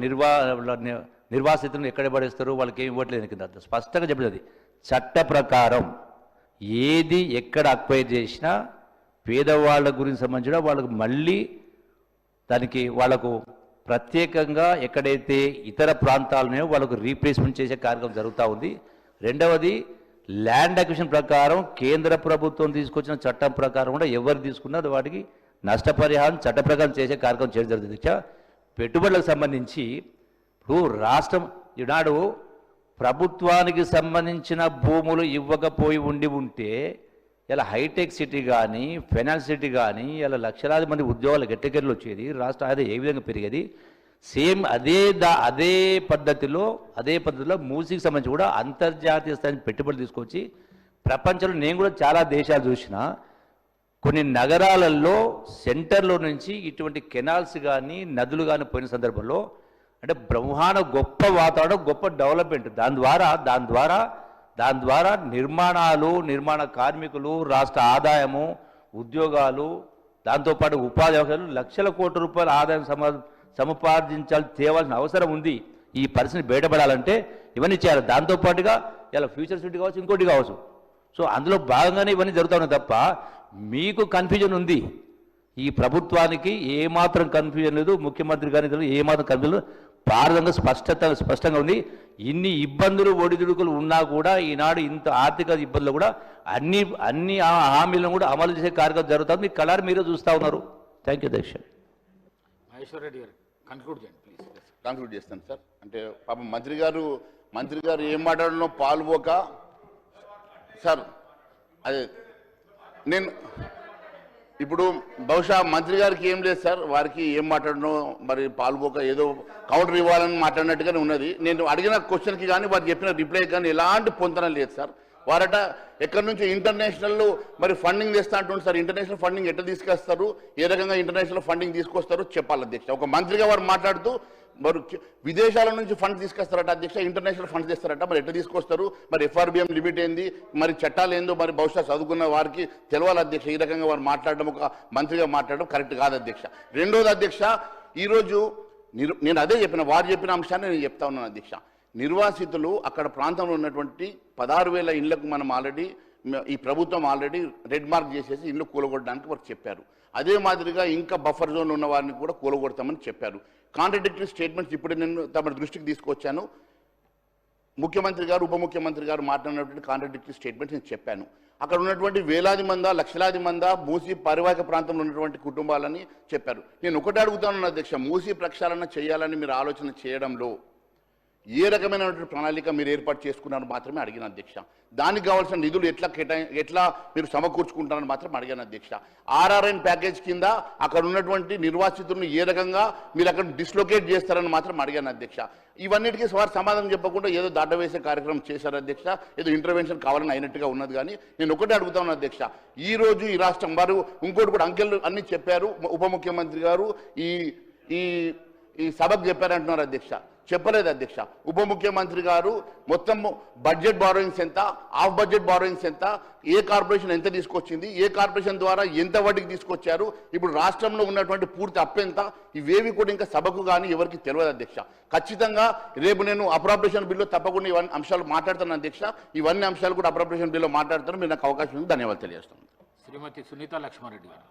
నిర్వాసితులను ఎక్కడ పడేస్తారు, వాళ్ళకి ఏమి ఇవ్వట్లేదు కింద స్పష్టంగా చెప్పలేదు. చట్ట ప్రకారం ఏది ఎక్కడ అక్వైర్ చేసినా పేదవాళ్ళ గురించి సంబంధించిన వాళ్ళకు మళ్ళీ దానికి వాళ్లకు ప్రత్యేకంగా ఎక్కడైతే ఇతర ప్రాంతాలనే వాళ్ళకు రీప్లేస్మెంట్ చేసే కార్యక్రమం జరుగుతూ ఉంది. రెండవది ల్యాండ్ అక్విజిషన్ ప్రకారం కేంద్ర ప్రభుత్వం తీసుకొచ్చిన చట్టం ప్రకారం కూడా ఎవరు తీసుకున్నది వాటికి నష్టపరిహారం చట్ట ప్రకారం చేసే కార్యక్రమం చేయడం జరుగుతుంది. పెట్టుబడులకు సంబంధించి ఇప్పుడు రాష్ట్రం ఈనాడు ప్రభుత్వానికి సంబంధించిన భూములు ఇవ్వకపోయి ఉంటే ఇలా హైటెక్ సిటీ కానీ ఫైనాన్స్ సిటీ కానీ ఇలా లక్షలాది మంది ఉద్యోగాలు గట్టెకెళ్ళి వచ్చేది, రాష్ట్ర ఆదాయం ఏ విధంగా పెరిగేది. సేమ్ అదే పద్ధతిలో మూసీకి సంబంధించి కూడా అంతర్జాతీయ స్థాయి పెట్టుబడులు తీసుకొచ్చి ప్రపంచంలో నేను కూడా చాలా దేశాలు చూసిన కొన్ని నగరాలలో సెంటర్లో నుంచి ఇటువంటి కెనాల్స్ కానీ నదులు కానీ పోయిన సందర్భంలో అంటే బ్రహ్మాండ గొప్ప వాతావరణం, గొప్ప డెవలప్మెంట్. దాని ద్వారా నిర్మాణాలు, నిర్మాణ కార్మికులు, రాష్ట్ర ఆదాయము, ఉద్యోగాలు, దాంతోపాటు ఉపాధి అవకాశాలు, లక్షల కోట్ల రూపాయల ఆదాయం తేవాల్సిన అవసరం ఉంది. ఈ పరిస్థితి బయటపడాలంటే ఇవన్నీ చేయాలి. దాంతోపాటుగా ఇలా ఫ్యూచర్ సిటీ కావచ్చు, ఇంకోటి కావచ్చు. సో అందులో భాగంగానే ఇవన్నీ జరుగుతూ ఉన్నాయి తప్ప మీకు కన్ఫ్యూజన్ ఉంది. ఈ ప్రభుత్వానికి ఏమాత్రం కన్ఫ్యూజన్ లేదు, ముఖ్యమంత్రి గారికి ఏమాత్రం కన్ఫ్యూజన్ లేదు. పారదంగా స్పష్టంగా ఉంది. ఇన్ని ఇబ్బందులు, ఒడిదుడుకులు ఉన్నా కూడా ఈనాడు ఇంత ఆర్థిక ఇబ్బందులు కూడా అన్ని హామీలను కూడా అమలు చేసే కార్యక్రమం జరుగుతుంది. మీ కళారు మీరే చూస్తూ ఉన్నారు. థ్యాంక్ యూ అధ్యక్ష. మహేశ్వర్ రెడ్డి గారు కంక్లూడ్ చేయండి ప్లీజ్. కంక్లూడ్ చేస్తాను సార్. అంటే పాపం మంత్రి గారు ఏం మాట్లాడనో పాల్పోక సార్, అదే నేను ఇప్పుడు బహుశా మంత్రి గారికి ఏం లేదు సార్, వారికి ఏం మాట్లాడనో మరి పాల్పోక ఏదో కౌంటర్ ఇవ్వాలని మాట్లాడినట్టుగానే ఉన్నది. నేను అడిగిన క్వశ్చన్కి కానీ వారు చెప్పిన రిప్లై కానీ ఎలాంటి పొందడం లేదు సార్. వారట ఎక్కడి నుంచి ఇంటర్నేషనల్ మరి ఫండింగ్ తెస్తా అంటున్నారు సార్. ఇంటర్నేషనల్ ఫండింగ్ ఎట్లా తీసుకొస్తారు, ఏ రకంగా ఇంటర్నేషనల్ ఫండింగ్ తీసుకొస్తారు చెప్పాలి అధ్యక్ష. ఒక మంత్రిగా వారు మాట్లాడుతూ మరి విదేశాల నుంచి ఫండ్ తీసుకొస్తారట అధ్యక్ష, ఇంటర్నేషనల్ ఫండ్స్ తెస్తారట. మరి ఎట్లా తీసుకొస్తారు, మరి FRBM లిమిట్ ఏంది, మరి చట్టాలు ఏందో మరి బహుశా చదువుకున్న వారికి తెలవాలి అధ్యక్ష. ఈ రకంగా వారు మాట్లాడడం, ఒక మంత్రిగా మాట్లాడడం కరెక్ట్ కాదు అధ్యక్ష. రెండోది అధ్యక్ష, ఈరోజు నేను అదే చెప్పిన, వారు చెప్పిన అంశాన్ని నేను చెప్తా ఉన్నాను అధ్యక్ష. నిర్వాసితులు అక్కడ ప్రాంతంలో ఉన్నటువంటి 16,000 ఇళ్లకు మనం ఆల్రెడీ ఈ ప్రభుత్వం ఆల్రెడీ రెడ్ మార్క్ చేసేసి ఇల్లు కూలగొట్టడానికి వారు చెప్పారు. అదే మాదిరిగా ఇంకా బఫర్ జోన్ ఉన్న వారిని కూడా కూలగొడతామని చెప్పారు. కాంట్రడిక్టరీ స్టేట్మెంట్స్ ఇప్పుడు నేను తమ దృష్టికి తీసుకొచ్చాను. ముఖ్యమంత్రి గారు, ఉప ముఖ్యమంత్రి గారు మాట్లాడినటువంటి కాంట్రడిక్టరీ స్టేట్మెంట్స్ నేను చెప్పాను. అక్కడ ఉన్నటువంటి వేలాది మంది, లక్షలాది మంది మూసీ పరివాహక ప్రాంతంలో ఉన్నటువంటి కుటుంబాలని చెప్పారు. నేను ఒకటి అడుగుతాను అధ్యక్ష, మూసీ ప్రక్షాళన చేయాలని మీరు ఆలోచన చేయడంలో ఏ రకమైనటువంటి ప్రణాళిక మీరు ఏర్పాటు చేసుకున్నారని మాత్రమే అడిగిన అధ్యక్ష. దానికి కావాల్సిన నిధులు ఎట్లా మీరు సమకూర్చుకుంటారని మాత్రం అడిగాను అధ్యక్ష. RRN ప్యాకేజ్ కింద అక్కడ ఉన్నటువంటి నిర్వాసితులను ఏ రకంగా మీరు అక్కడ డిస్లొకేట్ చేస్తారని మాత్రం అడిగాను అధ్యక్ష. ఇవన్నిటికీ వారు సమాధానం చెప్పకుండా ఏదో దాటవేసే కార్యక్రమం చేశారు అధ్యక్ష. ఏదో ఇంటర్వెన్షన్ కావాలని అయినట్టుగా ఉన్నది. కానీ నేను ఒకటే అడుగుతాను అధ్యక్ష, ఈ రోజు ఈ రాష్ట్రం వారు ఇంకోటి కూడా అంకెలు అన్ని చెప్పారు. ఉప ముఖ్యమంత్రి గారు ఈ సభకు చెప్పారంటున్నారు అధ్యక్ష. చెప్పలేదు అధ్యక్ష. ఉప ముఖ్యమంత్రి గారు మొత్తం బడ్జెట్ బారోయింగ్స్ ఎంత, ఆఫ్ బడ్జెట్ బారోయింగ్స్ ఎంత, ఏ కార్పొరేషన్ ఎంత తీసుకొచ్చింది, ఏ కార్పొరేషన్ ద్వారా ఎంత వడ్డీకి తీసుకొచ్చారు, ఇప్పుడు రాష్ట్రంలో ఉన్నటువంటి పూర్తి అప్పు ఎంత, ఇవేవి కూడా ఇంకా సభకు కానీ ఎవరికి తెలియదు అధ్యక్ష. ఖచ్చితంగా రేపు నేను అప్రాప్రియేషన్ బిల్లు తప్పకుండా ఇవన్నీ అంశాలు మాట్లాడుతాను అధ్యక్ష. ఇవన్నీ అంశాలు కూడా అప్రాప్రియేషన్ బిల్లు మాట్లాడతాను. మీరు నాకు అవకాశం ఉంది. ధన్యవాదాలు తెలియజేస్తాను. శ్రీమతి సునీత లక్ష్మారెడ్డి గారు.